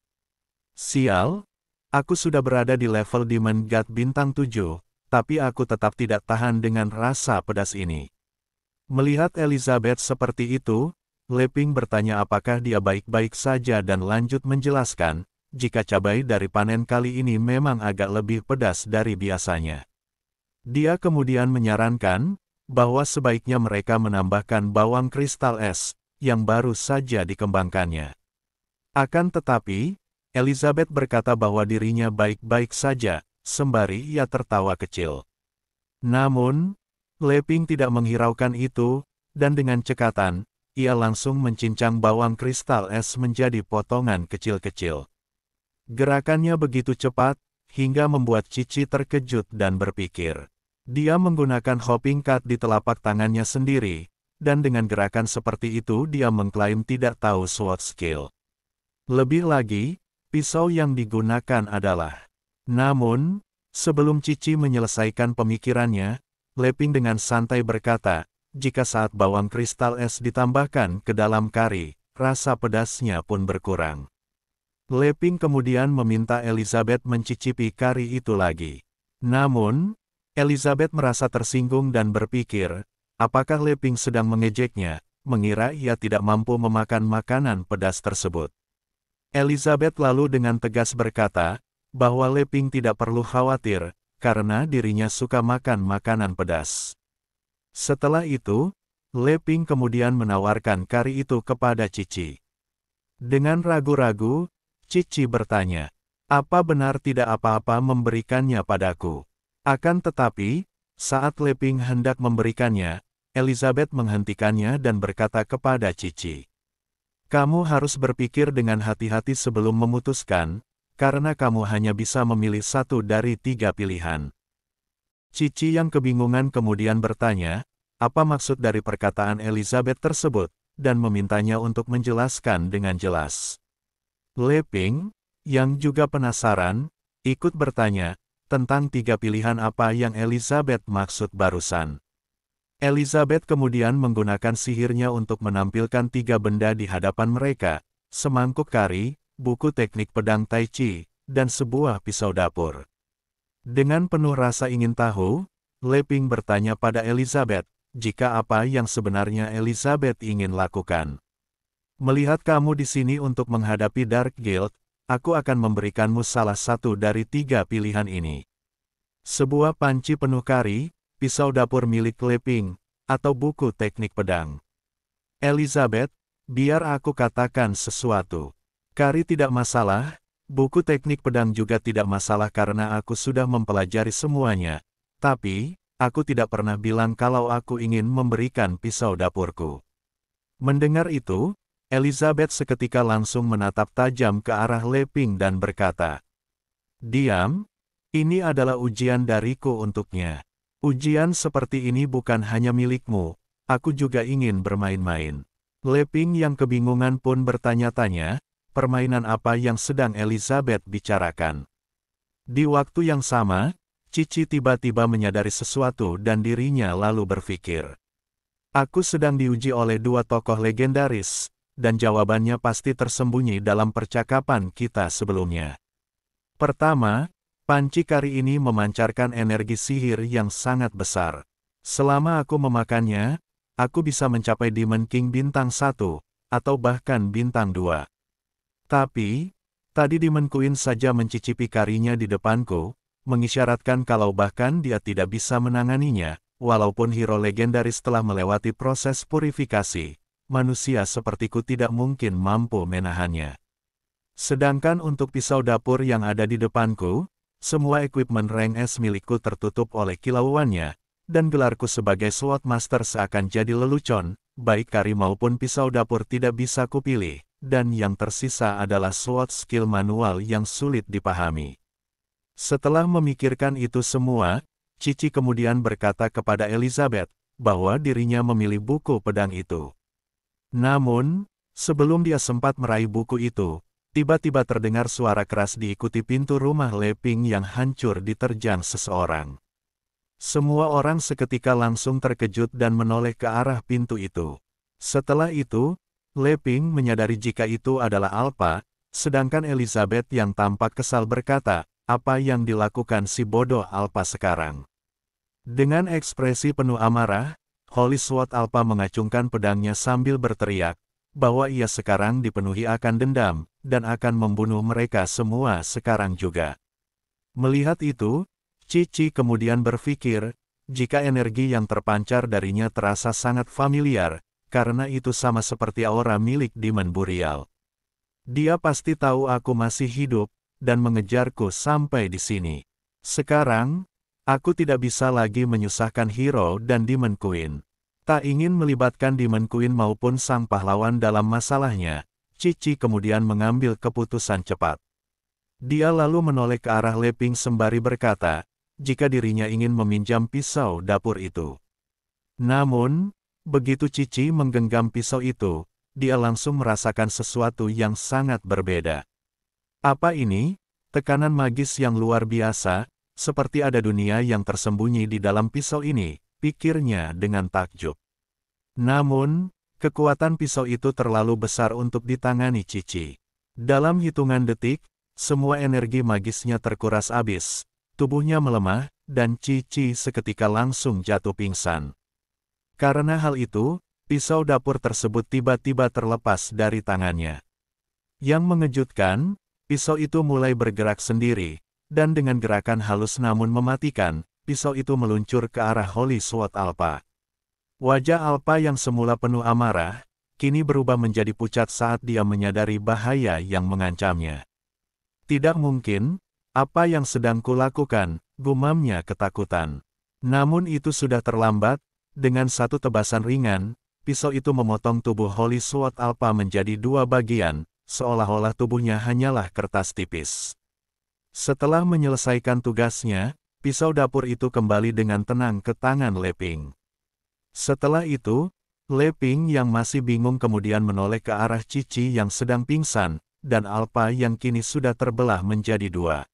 sial, aku sudah berada di level Demon God bintang 7, tapi aku tetap tidak tahan dengan rasa pedas ini. Melihat Elizabeth seperti itu, Leping bertanya apakah dia baik-baik saja dan lanjut menjelaskan, jika cabai dari panen kali ini memang agak lebih pedas dari biasanya. Dia kemudian menyarankan, bahwa sebaiknya mereka menambahkan bawang kristal es, yang baru saja dikembangkannya. Akan tetapi, Elizabeth berkata bahwa dirinya baik-baik saja, sembari ia tertawa kecil. Namun, Leping tidak menghiraukan itu, dan dengan cekatan, ia langsung mencincang bawang kristal es menjadi potongan kecil-kecil. Gerakannya begitu cepat, hingga membuat Cici terkejut dan berpikir. Dia menggunakan hopping cut di telapak tangannya sendiri, dan dengan gerakan seperti itu dia mengklaim tidak tahu sword skill. Lebih lagi, pisau yang digunakan adalah. Namun, sebelum Cici menyelesaikan pemikirannya, Leping dengan santai berkata, jika saat bawang kristal es ditambahkan ke dalam kari, rasa pedasnya pun berkurang. Leping kemudian meminta Elizabeth mencicipi kari itu lagi. Namun, Elizabeth merasa tersinggung dan berpikir, apakah Leping sedang mengejeknya, mengira ia tidak mampu memakan makanan pedas tersebut. Elizabeth lalu dengan tegas berkata, bahwa Leping tidak perlu khawatir, karena dirinya suka makan makanan pedas. Setelah itu, Leping kemudian menawarkan kari itu kepada Cici. Dengan ragu-ragu, Cici bertanya, apa benar tidak apa-apa memberikannya padaku? Akan tetapi, saat Leping hendak memberikannya, Elizabeth menghentikannya dan berkata kepada Cici, kamu harus berpikir dengan hati-hati sebelum memutuskan, karena kamu hanya bisa memilih satu dari 3 pilihan. Cici yang kebingungan kemudian bertanya, apa maksud dari perkataan Elizabeth tersebut, dan memintanya untuk menjelaskan dengan jelas. Leping, yang juga penasaran, ikut bertanya, tentang 3 pilihan apa yang Elizabeth maksud barusan. Elizabeth kemudian menggunakan sihirnya untuk menampilkan 3 benda di hadapan mereka, semangkuk kari, buku teknik pedang Tai Chi, dan sebuah pisau dapur. Dengan penuh rasa ingin tahu, Leping bertanya pada Elizabeth, jika apa yang sebenarnya Elizabeth ingin lakukan. Melihat kamu di sini untuk menghadapi Dark Guild, aku akan memberikanmu salah satu dari 3 pilihan ini. Sebuah panci penuh kari, pisau dapur milik Leping, atau buku teknik pedang. Elizabeth, biar aku katakan sesuatu. Kari tidak masalah, buku teknik pedang juga tidak masalah karena aku sudah mempelajari semuanya. Tapi, aku tidak pernah bilang kalau aku ingin memberikan pisau dapurku. Mendengar itu, Elizabeth seketika langsung menatap tajam ke arah Leping dan berkata, diam, ini adalah ujian dariku untuknya. Ujian seperti ini bukan hanya milikmu, aku juga ingin bermain-main. Leping yang kebingungan pun bertanya-tanya, permainan apa yang sedang Elizabeth bicarakan. Di waktu yang sama, Cici tiba-tiba menyadari sesuatu dan dirinya lalu berpikir. Aku sedang diuji oleh 2 tokoh legendaris, dan jawabannya pasti tersembunyi dalam percakapan kita sebelumnya. Pertama, panci kari ini memancarkan energi sihir yang sangat besar. Selama aku memakannya, aku bisa mencapai Demon King bintang 1, atau bahkan bintang 2. Tapi, tadi Demon Queen saja mencicipi karinya di depanku, mengisyaratkan kalau bahkan dia tidak bisa menanganinya, walaupun hero legendaris telah melewati proses purifikasi, manusia sepertiku tidak mungkin mampu menahannya. Sedangkan untuk pisau dapur yang ada di depanku, semua equipment rank S milikku tertutup oleh kilauannya, dan gelarku sebagai Sword Master seakan jadi lelucon, baik kari maupun pisau dapur tidak bisa kupilih, dan yang tersisa adalah sword skill manual yang sulit dipahami. Setelah memikirkan itu semua, Cici kemudian berkata kepada Elizabeth, bahwa dirinya memilih buku pedang itu. Namun, sebelum dia sempat meraih buku itu, tiba-tiba terdengar suara keras diikuti pintu rumah Leping yang hancur diterjang seseorang. Semua orang seketika langsung terkejut dan menoleh ke arah pintu itu. Setelah itu, Leping menyadari jika itu adalah Alpha, sedangkan Elizabeth yang tampak kesal berkata, apa yang dilakukan si bodoh Alpha sekarang? Dengan ekspresi penuh amarah, Holy Sword Alpha mengacungkan pedangnya sambil berteriak, bahwa ia sekarang dipenuhi akan dendam, dan akan membunuh mereka semua sekarang juga. Melihat itu, Cici kemudian berpikir, jika energi yang terpancar darinya terasa sangat familiar, karena itu sama seperti aura milik Demon Burial. Dia pasti tahu aku masih hidup, dan mengejarku sampai di sini. Sekarang, aku tidak bisa lagi menyusahkan Hero dan Demon Queen. Tak ingin melibatkan Demon Queen maupun sang pahlawan dalam masalahnya, Cici kemudian mengambil keputusan cepat. Dia lalu menoleh ke arah Leping sembari berkata, jika dirinya ingin meminjam pisau dapur itu. Namun, begitu Cici menggenggam pisau itu, dia langsung merasakan sesuatu yang sangat berbeda. Apa ini? Tekanan magis yang luar biasa, seperti ada dunia yang tersembunyi di dalam pisau ini, pikirnya dengan takjub. Namun, kekuatan pisau itu terlalu besar untuk ditangani Cici. Dalam hitungan detik, semua energi magisnya terkuras habis, tubuhnya melemah, dan Cici seketika langsung jatuh pingsan. Karena hal itu, pisau dapur tersebut tiba-tiba terlepas dari tangannya. Yang mengejutkan, pisau itu mulai bergerak sendiri, dan dengan gerakan halus namun mematikan, pisau itu meluncur ke arah Holy Sword Alpha. Wajah Alpa yang semula penuh amarah, kini berubah menjadi pucat saat dia menyadari bahaya yang mengancamnya. Tidak mungkin, apa yang sedang kulakukan, gumamnya ketakutan. Namun itu sudah terlambat, dengan satu tebasan ringan, pisau itu memotong tubuh Holy Sword Alpa menjadi dua bagian, seolah-olah tubuhnya hanyalah kertas tipis. Setelah menyelesaikan tugasnya, pisau dapur itu kembali dengan tenang ke tangan Leping. Setelah itu, Leping yang masih bingung kemudian menoleh ke arah Cici yang sedang pingsan, dan Alpa yang kini sudah terbelah menjadi dua.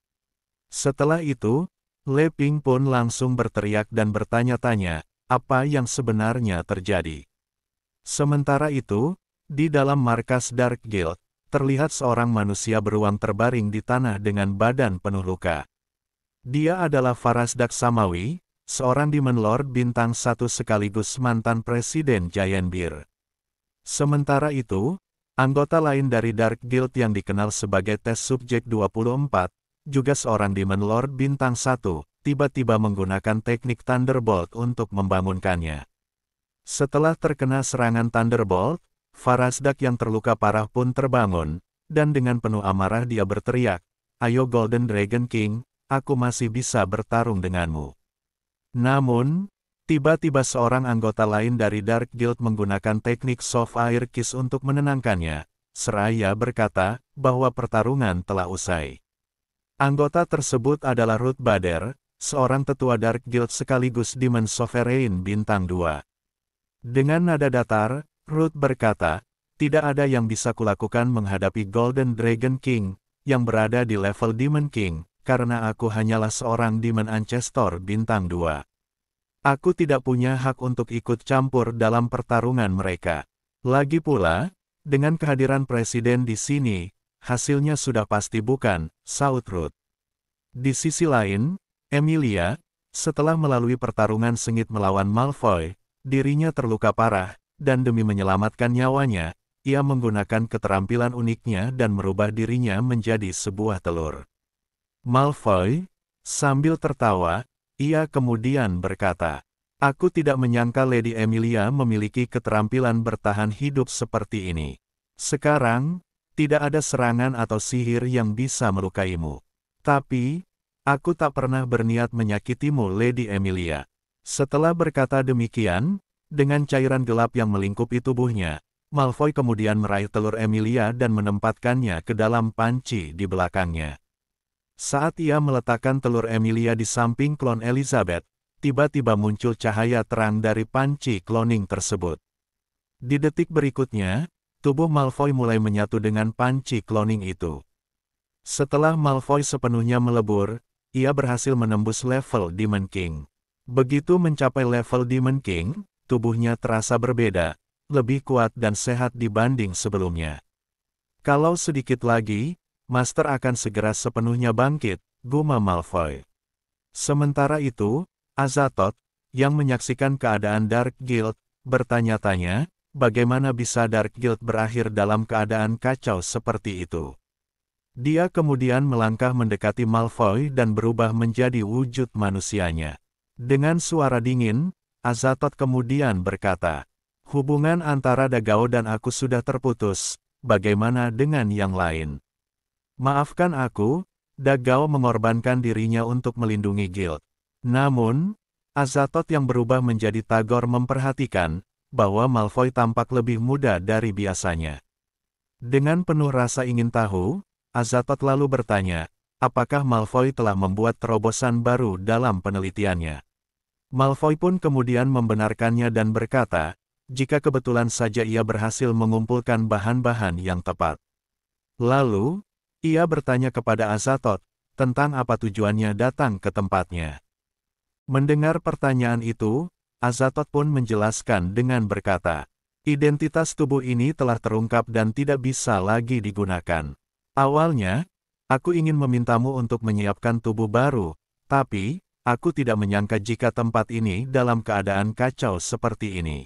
Setelah itu, Leping pun langsung berteriak dan bertanya-tanya, apa yang sebenarnya terjadi. Sementara itu, di dalam markas Dark Guild, terlihat seorang manusia beruang terbaring di tanah dengan badan penuh luka. Dia adalah Farasdak Samawi, seorang Demon Lord bintang 1 sekaligus mantan Presiden Giant Bear. Sementara itu, anggota lain dari Dark Guild yang dikenal sebagai Tes Subjek 24, juga seorang Demon Lord bintang 1, tiba-tiba menggunakan teknik Thunderbolt untuk membangunkannya. Setelah terkena serangan Thunderbolt, Farasdak yang terluka parah pun terbangun, dan dengan penuh amarah dia berteriak, "Ayo Golden Dragon King, aku masih bisa bertarung denganmu." Namun, tiba-tiba seorang anggota lain dari Dark Guild menggunakan teknik Soft Air Kiss untuk menenangkannya, seraya berkata bahwa pertarungan telah usai. Anggota tersebut adalah Ruth Bader, seorang tetua Dark Guild sekaligus Demon Sovereign bintang 2. Dengan nada datar, Ruth berkata, "Tidak ada yang bisa kulakukan menghadapi Golden Dragon King, yang berada di level Demon King, karena aku hanyalah seorang Demon Ancestor bintang 2. Aku tidak punya hak untuk ikut campur dalam pertarungan mereka. Lagi pula, dengan kehadiran Presiden di sini, hasilnya sudah pasti bukan," saut Ruth. Di sisi lain, Emilia, setelah melalui pertarungan sengit melawan Malfoy, dirinya terluka parah, dan demi menyelamatkan nyawanya, ia menggunakan keterampilan uniknya dan merubah dirinya menjadi sebuah telur. Malfoy, sambil tertawa, ia kemudian berkata, "Aku tidak menyangka Lady Emilia memiliki keterampilan bertahan hidup seperti ini. Sekarang, tidak ada serangan atau sihir yang bisa melukaimu. Tapi, aku tak pernah berniat menyakitimu Lady Emilia." Setelah berkata demikian, dengan cairan gelap yang melingkupi tubuhnya, Malfoy kemudian meraih telur Emilia dan menempatkannya ke dalam panci di belakangnya. Saat ia meletakkan telur Emilia di samping klon Elizabeth, tiba-tiba muncul cahaya terang dari panci cloning tersebut. Di detik berikutnya, tubuh Malfoy mulai menyatu dengan panci cloning itu. Setelah Malfoy sepenuhnya melebur, ia berhasil menembus level Demon King. Begitu mencapai level Demon King, tubuhnya terasa berbeda, lebih kuat dan sehat dibanding sebelumnya. "Kalau sedikit lagi, Master akan segera sepenuhnya bangkit," gumam Malfoy. Sementara itu, Azathoth, yang menyaksikan keadaan Dark Guild, bertanya-tanya, bagaimana bisa Dark Guild berakhir dalam keadaan kacau seperti itu. Dia kemudian melangkah mendekati Malfoy dan berubah menjadi wujud manusianya. Dengan suara dingin, Azathoth kemudian berkata, "Hubungan antara Dagao dan aku sudah terputus, bagaimana dengan yang lain? Maafkan aku, Dagao mengorbankan dirinya untuk melindungi Guild." Namun, Azathoth yang berubah menjadi Tagor memperhatikan, bahwa Malfoy tampak lebih muda dari biasanya. Dengan penuh rasa ingin tahu, Azathoth lalu bertanya, apakah Malfoy telah membuat terobosan baru dalam penelitiannya. Malfoy pun kemudian membenarkannya dan berkata, jika kebetulan saja ia berhasil mengumpulkan bahan-bahan yang tepat. Lalu, ia bertanya kepada Azathoth, tentang apa tujuannya datang ke tempatnya. Mendengar pertanyaan itu, Azathoth pun menjelaskan dengan berkata, identitas tubuh ini telah terungkap dan tidak bisa lagi digunakan. Awalnya, aku ingin memintamu untuk menyiapkan tubuh baru, tapi, aku tidak menyangka jika tempat ini dalam keadaan kacau seperti ini.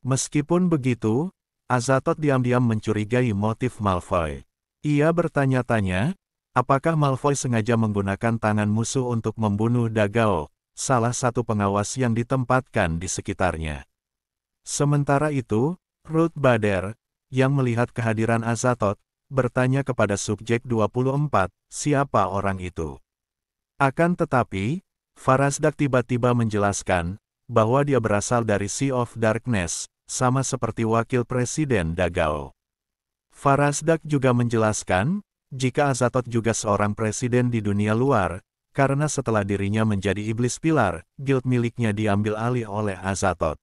Meskipun begitu, Azathoth diam-diam mencurigai motif Malfoy. Ia bertanya-tanya, apakah Malfoy sengaja menggunakan tangan musuh untuk membunuh Dagao, salah satu pengawas yang ditempatkan di sekitarnya. Sementara itu, Ruth Bader, yang melihat kehadiran Azathoth, bertanya kepada subjek 24, siapa orang itu. Akan tetapi, Farasdak tiba-tiba menjelaskan, bahwa dia berasal dari Sea of Darkness, sama seperti wakil presiden Dagao. Farasdak juga menjelaskan, jika Azathoth juga seorang presiden di dunia luar, karena setelah dirinya menjadi iblis pilar, guild miliknya diambil alih oleh Azathoth.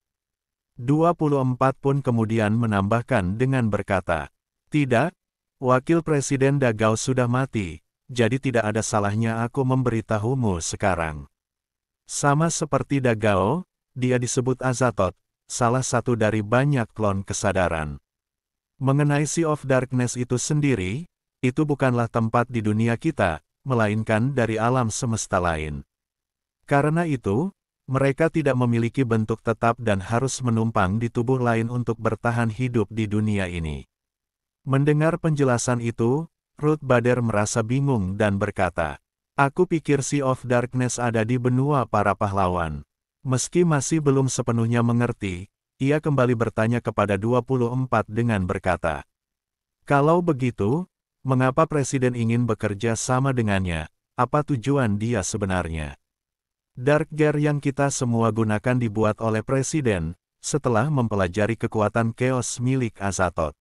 24 pun kemudian menambahkan dengan berkata, tidak, wakil presiden Dagao sudah mati, jadi tidak ada salahnya aku memberitahumu sekarang. Sama seperti Dagao, dia disebut Azathoth, salah satu dari banyak klon kesadaran. Mengenai Sea of Darkness itu sendiri, itu bukanlah tempat di dunia kita, melainkan dari alam semesta lain. Karena itu, mereka tidak memiliki bentuk tetap dan harus menumpang di tubuh lain untuk bertahan hidup di dunia ini. Mendengar penjelasan itu, Ruth Bader merasa bingung dan berkata, aku pikir Sea of Darkness ada di benua para pahlawan. Meski masih belum sepenuhnya mengerti, ia kembali bertanya kepada 24 dengan berkata, kalau begitu, mengapa Presiden ingin bekerja sama dengannya? Apa tujuan dia sebenarnya? Dark Gear yang kita semua gunakan dibuat oleh Presiden, setelah mempelajari kekuatan chaos milik Azathoth.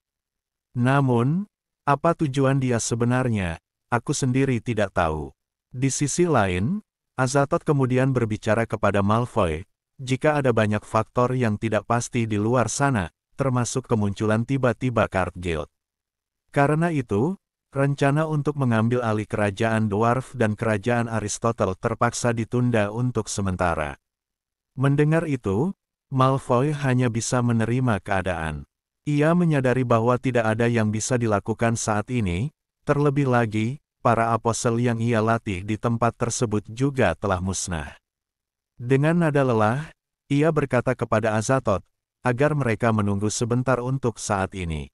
Namun, apa tujuan dia sebenarnya, aku sendiri tidak tahu. Di sisi lain, Azathoth kemudian berbicara kepada Malfoy, jika ada banyak faktor yang tidak pasti di luar sana, termasuk kemunculan tiba-tiba Card Guild. Karena itu, rencana untuk mengambil alih kerajaan Dwarf dan kerajaan Aristotle terpaksa ditunda untuk sementara. Mendengar itu, Malfoy hanya bisa menerima keadaan. Ia menyadari bahwa tidak ada yang bisa dilakukan saat ini, terlebih lagi, para apostel yang ia latih di tempat tersebut juga telah musnah. Dengan nada lelah, ia berkata kepada Azathoth, agar mereka menunggu sebentar untuk saat ini.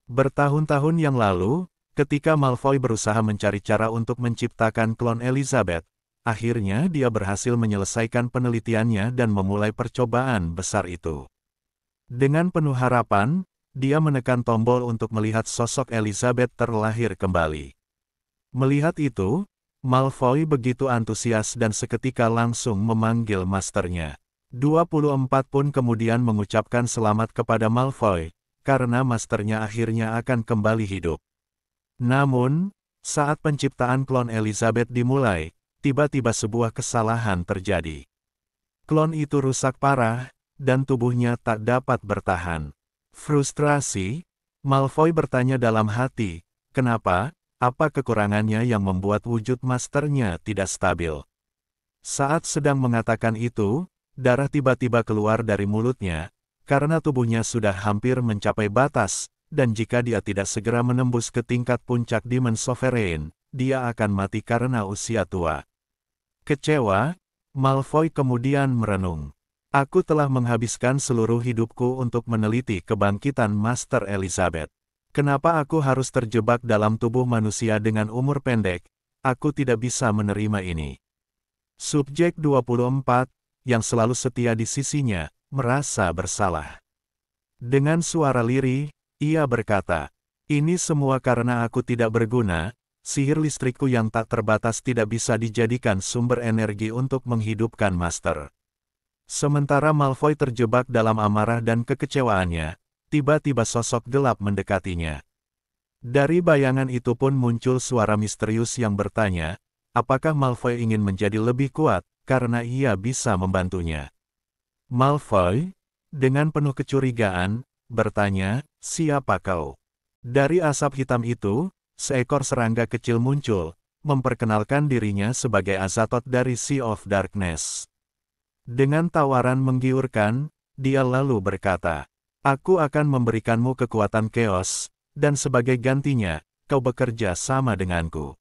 Bertahun-tahun yang lalu, ketika Malfoy berusaha mencari cara untuk menciptakan klon Elizabeth, akhirnya dia berhasil menyelesaikan penelitiannya dan memulai percobaan besar itu. Dengan penuh harapan, dia menekan tombol untuk melihat sosok Elizabeth terlahir kembali. Melihat itu, Malfoy begitu antusias dan seketika langsung memanggil masternya. 24 pun kemudian mengucapkan selamat kepada Malfoy, karena masternya akhirnya akan kembali hidup. Namun, saat penciptaan klon Elizabeth dimulai, tiba-tiba sebuah kesalahan terjadi. Klon itu rusak parah, dan tubuhnya tak dapat bertahan. Frustrasi, Malfoy bertanya dalam hati, kenapa, apa kekurangannya yang membuat wujud masternya tidak stabil. Saat sedang mengatakan itu, darah tiba-tiba keluar dari mulutnya, karena tubuhnya sudah hampir mencapai batas, dan jika dia tidak segera menembus ke tingkat puncak Demon Sovereign, dia akan mati karena usia tua. Kecewa, Malfoy kemudian merenung. Aku telah menghabiskan seluruh hidupku untuk meneliti kebangkitan Master Elizabeth. Kenapa aku harus terjebak dalam tubuh manusia dengan umur pendek? Aku tidak bisa menerima ini. Subjek 24, yang selalu setia di sisinya, merasa bersalah. Dengan suara lirih, ia berkata, ini semua karena aku tidak berguna, sihir listrikku yang tak terbatas tidak bisa dijadikan sumber energi untuk menghidupkan Master. Sementara Malfoy terjebak dalam amarah dan kekecewaannya, tiba-tiba sosok gelap mendekatinya. Dari bayangan itu pun muncul suara misterius yang bertanya, apakah Malfoy ingin menjadi lebih kuat, karena ia bisa membantunya. Malfoy, dengan penuh kecurigaan, bertanya, siapa kau? Dari asap hitam itu, seekor serangga kecil muncul, memperkenalkan dirinya sebagai Azathoth dari Sea of Darkness. Dengan tawaran menggiurkan, dia lalu berkata, aku akan memberikanmu kekuatan chaos, dan sebagai gantinya, kau bekerja sama denganku.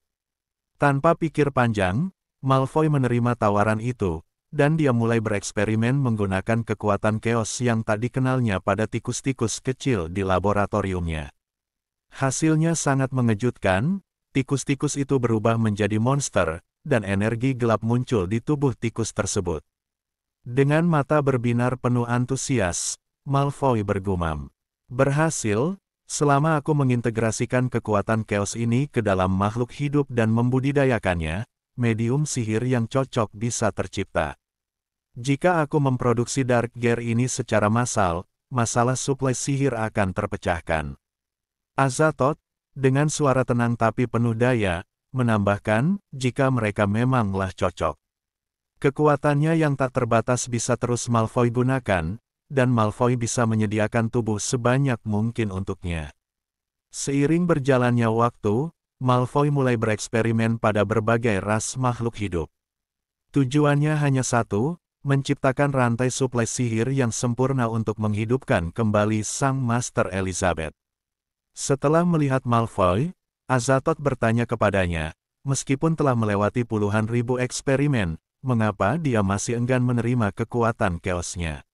Tanpa pikir panjang, Malfoy menerima tawaran itu, dan dia mulai bereksperimen menggunakan kekuatan chaos yang tak dikenalnya pada tikus-tikus kecil di laboratoriumnya. Hasilnya sangat mengejutkan, tikus-tikus itu berubah menjadi monster, dan energi gelap muncul di tubuh tikus tersebut. Dengan mata berbinar penuh antusias, Malfoy bergumam. Berhasil, selama aku mengintegrasikan kekuatan chaos ini ke dalam makhluk hidup dan membudidayakannya, medium sihir yang cocok bisa tercipta. Jika aku memproduksi Dark Gear ini secara massal, masalah suplai sihir akan terpecahkan. Azathoth, dengan suara tenang tapi penuh daya, menambahkan, jika mereka memanglah cocok. Kekuatannya yang tak terbatas bisa terus Malfoy gunakan, dan Malfoy bisa menyediakan tubuh sebanyak mungkin untuknya. Seiring berjalannya waktu, Malfoy mulai bereksperimen pada berbagai ras makhluk hidup. Tujuannya hanya satu, menciptakan rantai suplai sihir yang sempurna untuk menghidupkan kembali sang Master Elizabeth. Setelah melihat Malfoy, Azathoth bertanya kepadanya, meskipun telah melewati puluhan ribu eksperimen, mengapa dia masih enggan menerima kekuatan chaos-nya.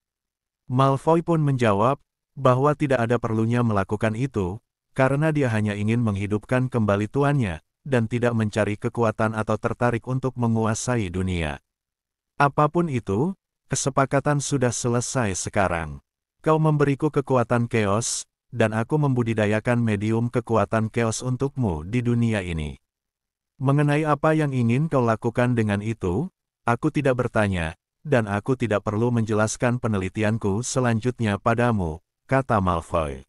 Malfoy pun menjawab, bahwa tidak ada perlunya melakukan itu, karena dia hanya ingin menghidupkan kembali tuannya, dan tidak mencari kekuatan atau tertarik untuk menguasai dunia. Apapun itu, kesepakatan sudah selesai sekarang. Kau memberiku kekuatan chaos, dan aku membudidayakan medium kekuatan chaos untukmu di dunia ini. Mengenai apa yang ingin kau lakukan dengan itu, aku tidak bertanya, dan aku tidak perlu menjelaskan penelitianku selanjutnya padamu, kata Malfoy.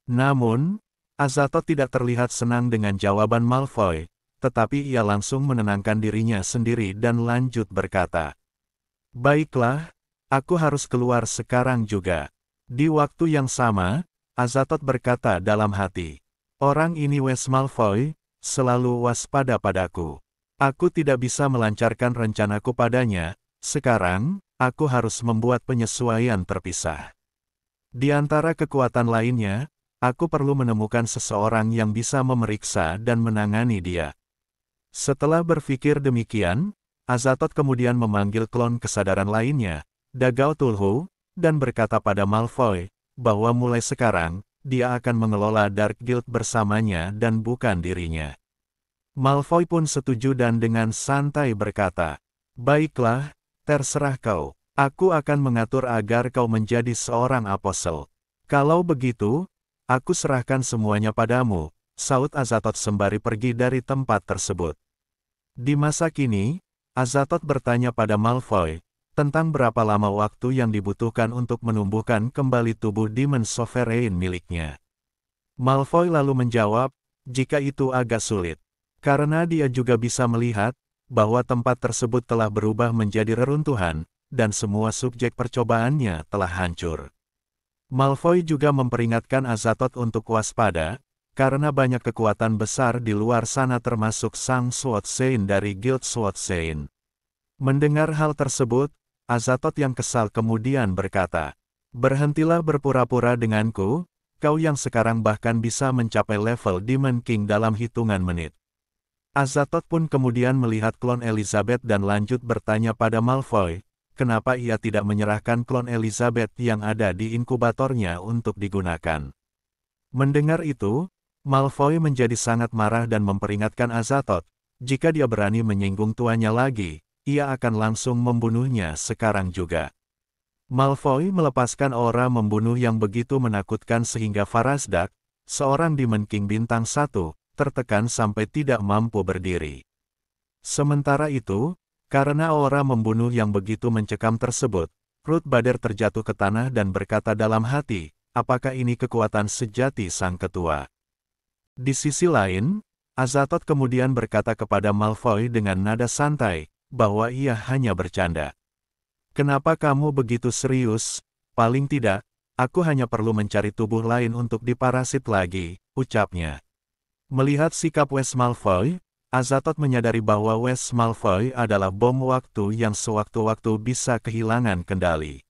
Namun, Azathoth tidak terlihat senang dengan jawaban Malfoy, tetapi ia langsung menenangkan dirinya sendiri dan lanjut berkata, "Baiklah, aku harus keluar sekarang juga." Di waktu yang sama, Azathoth berkata dalam hati, "Orang ini Wes Malfoy, selalu waspada padaku. Aku tidak bisa melancarkan rencanaku padanya. Sekarang, aku harus membuat penyesuaian terpisah. Di antara kekuatan lainnya, aku perlu menemukan seseorang yang bisa memeriksa dan menangani dia." Setelah berpikir demikian, Azathoth kemudian memanggil klon kesadaran lainnya, Dagao Tulhu, dan berkata pada Malfoy, bahwa mulai sekarang, dia akan mengelola Dark Guild bersamanya dan bukan dirinya. Malfoy pun setuju dan dengan santai berkata, "Baiklah, terserah kau. Aku akan mengatur agar kau menjadi seorang apostel. Kalau begitu, aku serahkan semuanya padamu," saut Azathoth sembari pergi dari tempat tersebut. Di masa kini, Azathoth bertanya pada Malfoy, tentang berapa lama waktu yang dibutuhkan untuk menumbuhkan kembali tubuh Demon Sovereign miliknya. Malfoy lalu menjawab, jika itu agak sulit. Karena dia juga bisa melihat, bahwa tempat tersebut telah berubah menjadi reruntuhan, dan semua subjek percobaannya telah hancur. Malfoy juga memperingatkan Azathoth untuk waspada, karena banyak kekuatan besar di luar sana termasuk sang Swatsane dari Guild Swatsane. Mendengar hal tersebut, Azathoth yang kesal kemudian berkata, "Berhentilah berpura-pura denganku, kau yang sekarang bahkan bisa mencapai level Demon King dalam hitungan menit." Azathoth pun kemudian melihat klon Elizabeth dan lanjut bertanya pada Malfoy, kenapa ia tidak menyerahkan klon Elizabeth yang ada di inkubatornya untuk digunakan. Mendengar itu, Malfoy menjadi sangat marah dan memperingatkan Azathoth, jika dia berani menyinggung tuannya lagi, ia akan langsung membunuhnya sekarang juga. Malfoy melepaskan aura membunuh yang begitu menakutkan sehingga Farazdak, seorang Demon King bintang 1, tertekan sampai tidak mampu berdiri. Sementara itu, karena aura membunuh yang begitu mencekam tersebut, Ruth Bader terjatuh ke tanah dan berkata dalam hati, apakah ini kekuatan sejati sang ketua? Di sisi lain, Azathoth kemudian berkata kepada Malfoy dengan nada santai, bahwa ia hanya bercanda. "Kenapa kamu begitu serius? Paling tidak, aku hanya perlu mencari tubuh lain untuk diparasit lagi," ucapnya. Melihat sikap Wes Malfoy, Azathoth menyadari bahwa Wes Malfoy adalah bom waktu yang sewaktu-waktu bisa kehilangan kendali.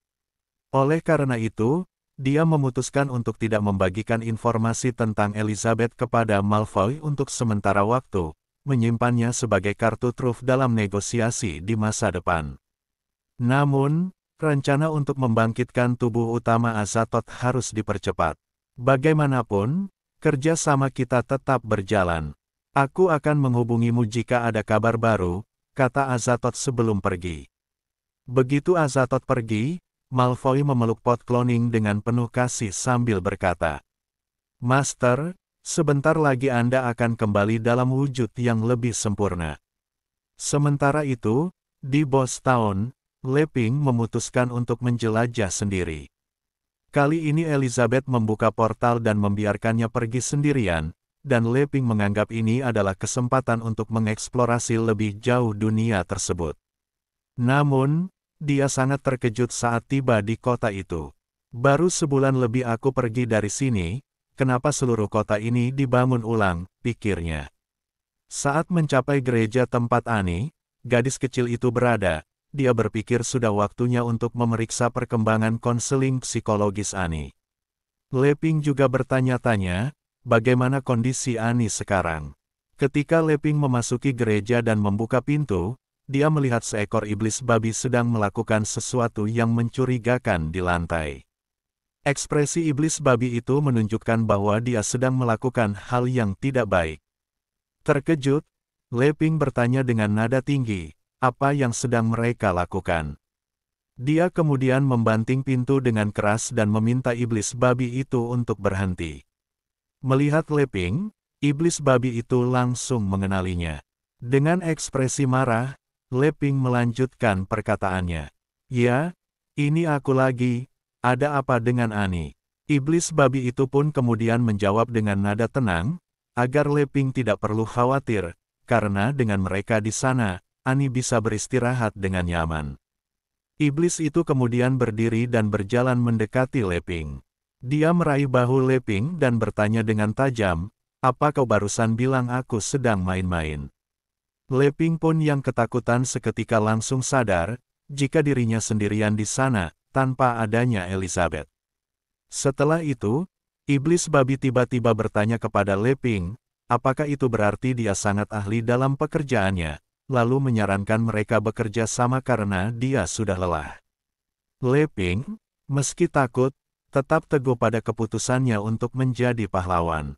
Oleh karena itu, dia memutuskan untuk tidak membagikan informasi tentang Elizabeth kepada Malfoy untuk sementara waktu, menyimpannya sebagai kartu truf dalam negosiasi di masa depan. Namun, rencana untuk membangkitkan tubuh utama Azathoth harus dipercepat. Bagaimanapun, kerja sama kita tetap berjalan. Aku akan menghubungimu jika ada kabar baru, kata Azathoth sebelum pergi. Begitu Azathoth pergi, Malfoy memeluk pot cloning dengan penuh kasih sambil berkata, "Master, sebentar lagi Anda akan kembali dalam wujud yang lebih sempurna." Sementara itu, di Boss Town, Leping memutuskan untuk menjelajah sendiri. Kali ini Elizabeth membuka portal dan membiarkannya pergi sendirian, dan Leping menganggap ini adalah kesempatan untuk mengeksplorasi lebih jauh dunia tersebut. Namun, dia sangat terkejut saat tiba di kota itu. Baru sebulan lebih aku pergi dari sini, kenapa seluruh kota ini dibangun ulang, pikirnya. Saat mencapai gereja tempat Annie, gadis kecil itu berada, dia berpikir sudah waktunya untuk memeriksa perkembangan konseling psikologis Annie. Leping juga bertanya-tanya, bagaimana kondisi Annie sekarang. Ketika Leping memasuki gereja dan membuka pintu, dia melihat seekor iblis babi sedang melakukan sesuatu yang mencurigakan di lantai. Ekspresi iblis babi itu menunjukkan bahwa dia sedang melakukan hal yang tidak baik. Terkejut, Leping bertanya dengan nada tinggi, apa yang sedang mereka lakukan. Dia kemudian membanting pintu dengan keras dan meminta iblis babi itu untuk berhenti. Melihat Leping, iblis babi itu langsung mengenalinya. Dengan ekspresi marah, Leping melanjutkan perkataannya. "Ya, ini aku lagi, ada apa dengan Annie?" Iblis babi itu pun kemudian menjawab dengan nada tenang, agar Leping tidak perlu khawatir, karena dengan mereka di sana, Annie bisa beristirahat dengan nyaman. Iblis itu kemudian berdiri dan berjalan mendekati Leping. Dia meraih bahu Leping dan bertanya dengan tajam, "Apa kau barusan bilang aku sedang main-main?" Leping pun yang ketakutan seketika langsung sadar, jika dirinya sendirian di sana, tanpa adanya Elizabeth. Setelah itu, iblis babi tiba-tiba bertanya kepada Leping, apakah itu berarti dia sangat ahli dalam pekerjaannya, lalu menyarankan mereka bekerja sama karena dia sudah lelah. Leping, meski takut, tetap teguh pada keputusannya untuk menjadi pahlawan.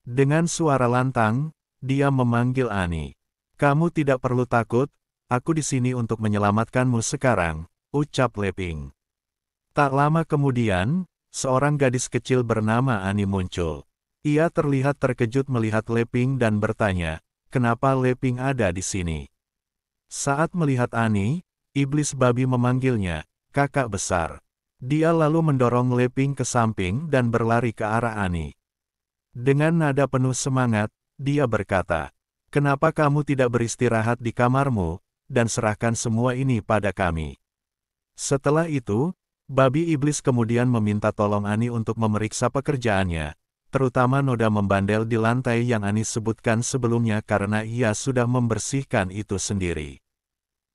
Dengan suara lantang, dia memanggil Annie. "Kamu tidak perlu takut, aku di sini untuk menyelamatkanmu sekarang," ucap Leping. Tak lama kemudian, seorang gadis kecil bernama Annie muncul. Ia terlihat terkejut melihat Leping dan bertanya, kenapa Leping ada di sini. Saat melihat Annie, iblis babi memanggilnya, "Kakak besar." Dia lalu mendorong Leping ke samping dan berlari ke arah Annie. Dengan nada penuh semangat, dia berkata, "Kenapa kamu tidak beristirahat di kamarmu, dan serahkan semua ini pada kami?" Setelah itu, babi iblis kemudian meminta tolong Annie untuk memeriksa pekerjaannya, terutama noda membandel di lantai yang Annie sebutkan sebelumnya karena ia sudah membersihkan itu sendiri.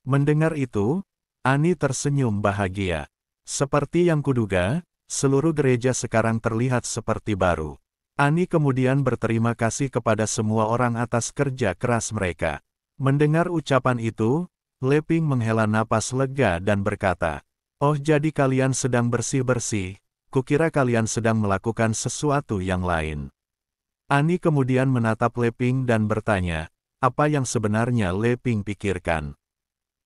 Mendengar itu, Annie tersenyum bahagia. Seperti yang kuduga, seluruh gereja sekarang terlihat seperti baru. Annie kemudian berterima kasih kepada semua orang atas kerja keras mereka. Mendengar ucapan itu, Leping menghela napas lega dan berkata, "Oh, jadi kalian sedang bersih-bersih, kukira kalian sedang melakukan sesuatu yang lain." Annie kemudian menatap Leping dan bertanya, apa yang sebenarnya Leping pikirkan.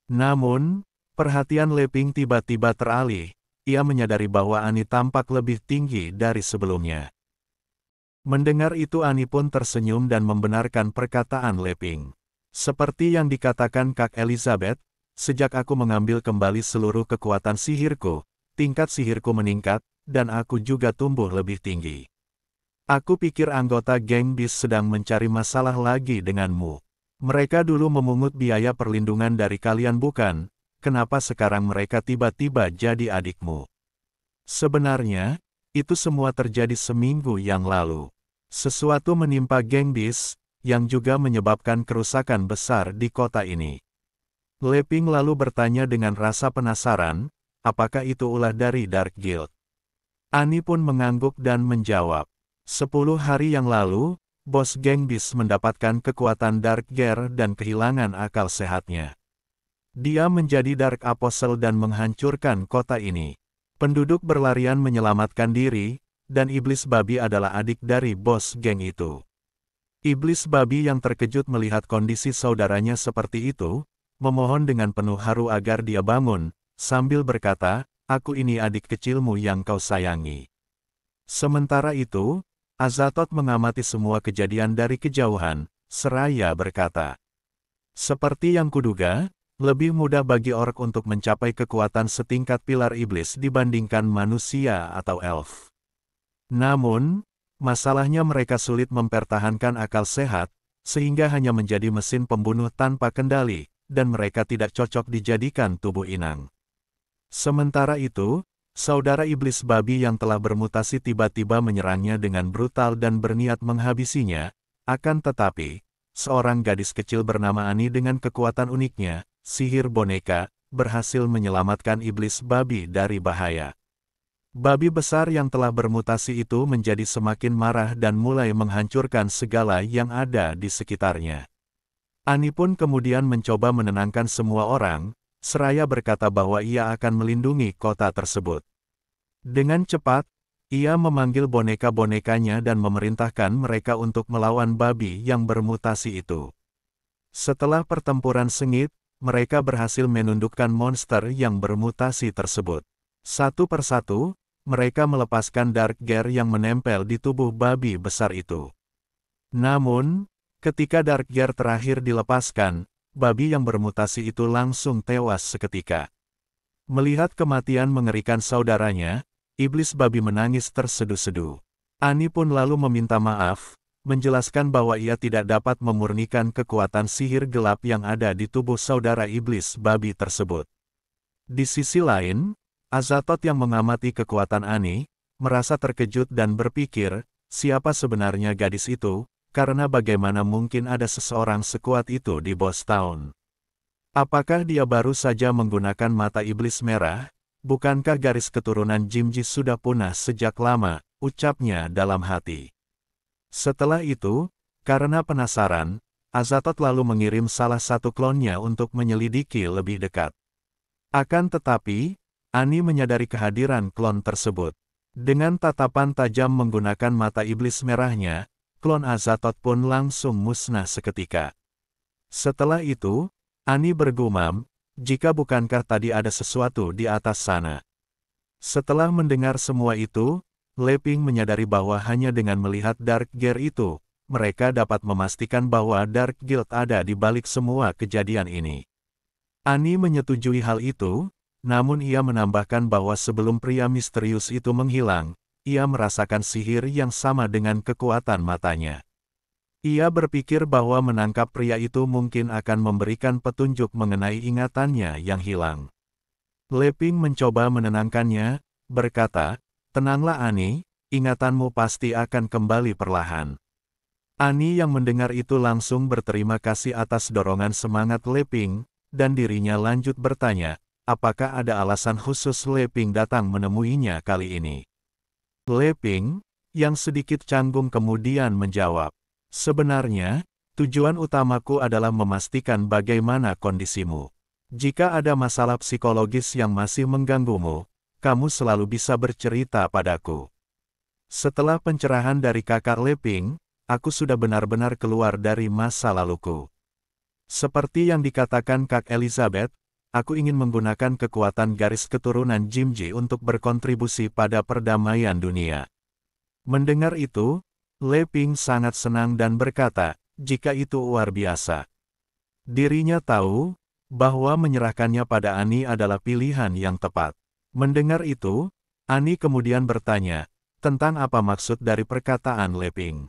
Namun, perhatian Leping tiba-tiba teralih, ia menyadari bahwa Annie tampak lebih tinggi dari sebelumnya. Mendengar itu Annie pun tersenyum dan membenarkan perkataan Leping. "Seperti yang dikatakan Kak Elizabeth, sejak aku mengambil kembali seluruh kekuatan sihirku, tingkat sihirku meningkat, dan aku juga tumbuh lebih tinggi. Aku pikir anggota geng Beast sedang mencari masalah lagi denganmu. Mereka dulu memungut biaya perlindungan dari kalian bukan? Kenapa sekarang mereka tiba-tiba jadi adikmu?" Sebenarnya, itu semua terjadi seminggu yang lalu. Sesuatu menimpa geng Beast, yang juga menyebabkan kerusakan besar di kota ini. Leping lalu bertanya dengan rasa penasaran, apakah itu ulah dari Dark Guild? Annie pun mengangguk dan menjawab, 10 hari yang lalu, bos geng Beast mendapatkan kekuatan Dark Gear dan kehilangan akal sehatnya. Dia menjadi Dark Apostle dan menghancurkan kota ini. Penduduk berlarian menyelamatkan diri, dan iblis babi adalah adik dari bos geng itu. Iblis babi yang terkejut melihat kondisi saudaranya seperti itu, memohon dengan penuh haru agar dia bangun, sambil berkata, aku ini adik kecilmu yang kau sayangi. Sementara itu, Azathoth mengamati semua kejadian dari kejauhan, seraya berkata, seperti yang kuduga, lebih mudah bagi orc untuk mencapai kekuatan setingkat pilar iblis dibandingkan manusia atau elf. Namun, masalahnya mereka sulit mempertahankan akal sehat, sehingga hanya menjadi mesin pembunuh tanpa kendali, dan mereka tidak cocok dijadikan tubuh inang. Sementara itu, saudara iblis babi yang telah bermutasi tiba-tiba menyerangnya dengan brutal dan berniat menghabisinya, akan tetapi, seorang gadis kecil bernama Annie dengan kekuatan uniknya, sihir boneka, berhasil menyelamatkan iblis babi dari bahaya. Babi besar yang telah bermutasi itu menjadi semakin marah dan mulai menghancurkan segala yang ada di sekitarnya. Annie pun kemudian mencoba menenangkan semua orang, seraya berkata bahwa ia akan melindungi kota tersebut. Dengan cepat, ia memanggil boneka-bonekanya dan memerintahkan mereka untuk melawan babi yang bermutasi itu. Setelah pertempuran sengit, mereka berhasil menundukkan monster yang bermutasi tersebut. Satu persatu, mereka melepaskan Dark Gear yang menempel di tubuh babi besar itu. Namun, ketika Dark Gear terakhir dilepaskan, babi yang bermutasi itu langsung tewas seketika. Melihat kematian mengerikan saudaranya, iblis babi menangis terseduh-seduh. Annie pun lalu meminta maaf, menjelaskan bahwa ia tidak dapat memurnikan kekuatan sihir gelap yang ada di tubuh saudara iblis babi tersebut. Di sisi lain, Azathoth yang mengamati kekuatan Annie, merasa terkejut dan berpikir, siapa sebenarnya gadis itu, karena bagaimana mungkin ada seseorang sekuat itu di Boss Town. Apakah dia baru saja menggunakan mata iblis merah? Bukankah garis keturunan Jimji sudah punah sejak lama, ucapnya dalam hati. Setelah itu, karena penasaran, Azathoth lalu mengirim salah satu klonnya untuk menyelidiki lebih dekat. Akan tetapi, Annie menyadari kehadiran klon tersebut. Dengan tatapan tajam menggunakan mata iblis merahnya, klon Azathoth pun langsung musnah seketika. Setelah itu, Annie bergumam, jika bukankah tadi ada sesuatu di atas sana. Setelah mendengar semua itu, Leping menyadari bahwa hanya dengan melihat Dark Gear itu, mereka dapat memastikan bahwa Dark Guild ada di balik semua kejadian ini. Annie menyetujui hal itu, namun ia menambahkan bahwa sebelum pria misterius itu menghilang, ia merasakan sihir yang sama dengan kekuatan matanya. Ia berpikir bahwa menangkap pria itu mungkin akan memberikan petunjuk mengenai ingatannya yang hilang. Leping mencoba menenangkannya, berkata, tenanglah Annie, ingatanmu pasti akan kembali perlahan. Annie yang mendengar itu langsung berterima kasih atas dorongan semangat Leping, dan dirinya lanjut bertanya, apakah ada alasan khusus Leping datang menemuinya kali ini? Leping, yang sedikit canggung kemudian menjawab, sebenarnya, tujuan utamaku adalah memastikan bagaimana kondisimu. Jika ada masalah psikologis yang masih mengganggumu, kamu selalu bisa bercerita padaku. Setelah pencerahan dari kakak Leping, aku sudah benar-benar keluar dari masa laluku. Seperti yang dikatakan Kak Elizabeth, aku ingin menggunakan kekuatan garis keturunan Jimji untuk berkontribusi pada perdamaian dunia. Mendengar itu, Leping sangat senang dan berkata, jika itu luar biasa. Dirinya tahu, bahwa menyerahkannya pada Annie adalah pilihan yang tepat. Mendengar itu, Annie kemudian bertanya, tentang apa maksud dari perkataan Leping.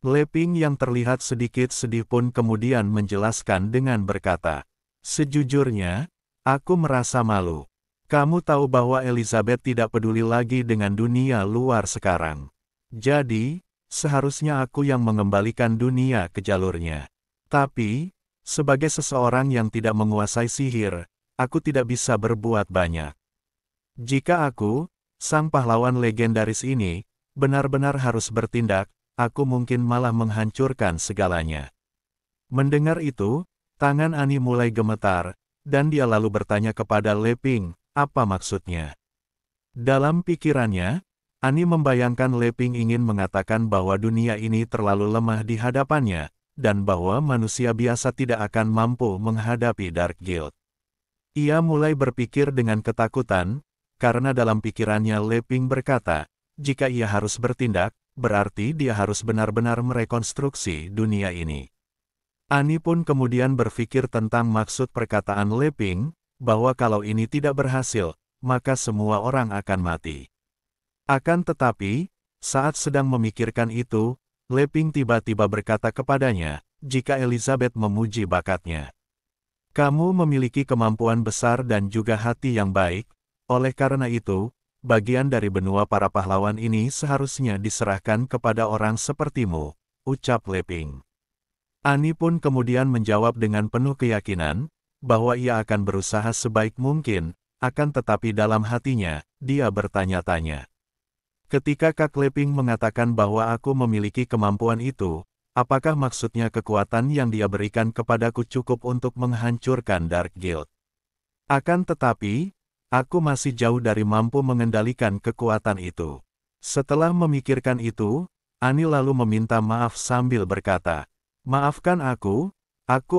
Leping yang terlihat sedikit sedih pun kemudian menjelaskan dengan berkata, sejujurnya, aku merasa malu. Kamu tahu bahwa Elizabeth tidak peduli lagi dengan dunia luar sekarang. Jadi, seharusnya aku yang mengembalikan dunia ke jalurnya. Tapi, sebagai seseorang yang tidak menguasai sihir, aku tidak bisa berbuat banyak. Jika aku, sang pahlawan legendaris ini, benar-benar harus bertindak, aku mungkin malah menghancurkan segalanya. Mendengar itu, tangan Annie mulai gemetar, dan dia lalu bertanya kepada Leping, apa maksudnya? Dalam pikirannya, Annie membayangkan Leping ingin mengatakan bahwa dunia ini terlalu lemah di hadapannya, dan bahwa manusia biasa tidak akan mampu menghadapi Dark Guild. Ia mulai berpikir dengan ketakutan, karena dalam pikirannya Leping berkata, jika ia harus bertindak, berarti dia harus benar-benar merekonstruksi dunia ini. Ani pun kemudian berpikir tentang maksud perkataan Leping, bahwa kalau ini tidak berhasil, maka semua orang akan mati. Akan tetapi, saat sedang memikirkan itu, Leping tiba-tiba berkata kepadanya, jika Elizabeth memuji bakatnya. Kamu memiliki kemampuan besar dan juga hati yang baik, oleh karena itu, bagian dari benua para pahlawan ini seharusnya diserahkan kepada orang sepertimu, ucap Leping. Ani pun kemudian menjawab dengan penuh keyakinan, bahwa ia akan berusaha sebaik mungkin, akan tetapi dalam hatinya, dia bertanya-tanya. Ketika Kak Leping mengatakan bahwa aku memiliki kemampuan itu, apakah maksudnya kekuatan yang dia berikan kepadaku cukup untuk menghancurkan Dark Guild? Akan tetapi, aku masih jauh dari mampu mengendalikan kekuatan itu. Setelah memikirkan itu, Ani lalu meminta maaf sambil berkata, maafkan aku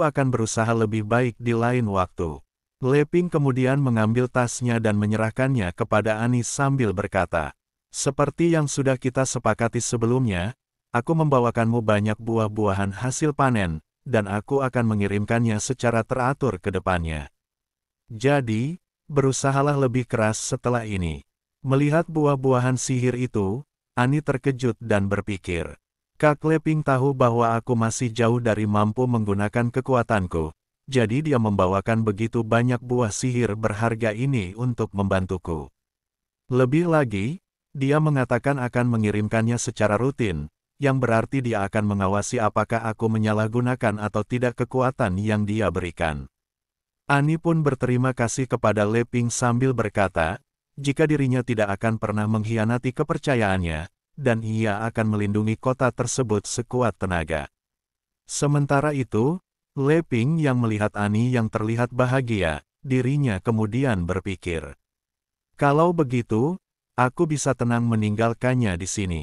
akan berusaha lebih baik di lain waktu. Leping kemudian mengambil tasnya dan menyerahkannya kepada Ani sambil berkata, seperti yang sudah kita sepakati sebelumnya, aku membawakanmu banyak buah-buahan hasil panen, dan aku akan mengirimkannya secara teratur ke depannya. Jadi, berusahalah lebih keras setelah ini. Melihat buah-buahan sihir itu, Ani terkejut dan berpikir, Kak Leping tahu bahwa aku masih jauh dari mampu menggunakan kekuatanku, jadi dia membawakan begitu banyak buah sihir berharga ini untuk membantuku. Lebih lagi, dia mengatakan akan mengirimkannya secara rutin, yang berarti dia akan mengawasi apakah aku menyalahgunakan atau tidak kekuatan yang dia berikan. Ani pun berterima kasih kepada Leping sambil berkata, jika dirinya tidak akan pernah mengkhianati kepercayaannya, dan ia akan melindungi kota tersebut sekuat tenaga. Sementara itu, Leping yang melihat Ani yang terlihat bahagia, dirinya kemudian berpikir, kalau begitu, aku bisa tenang meninggalkannya di sini.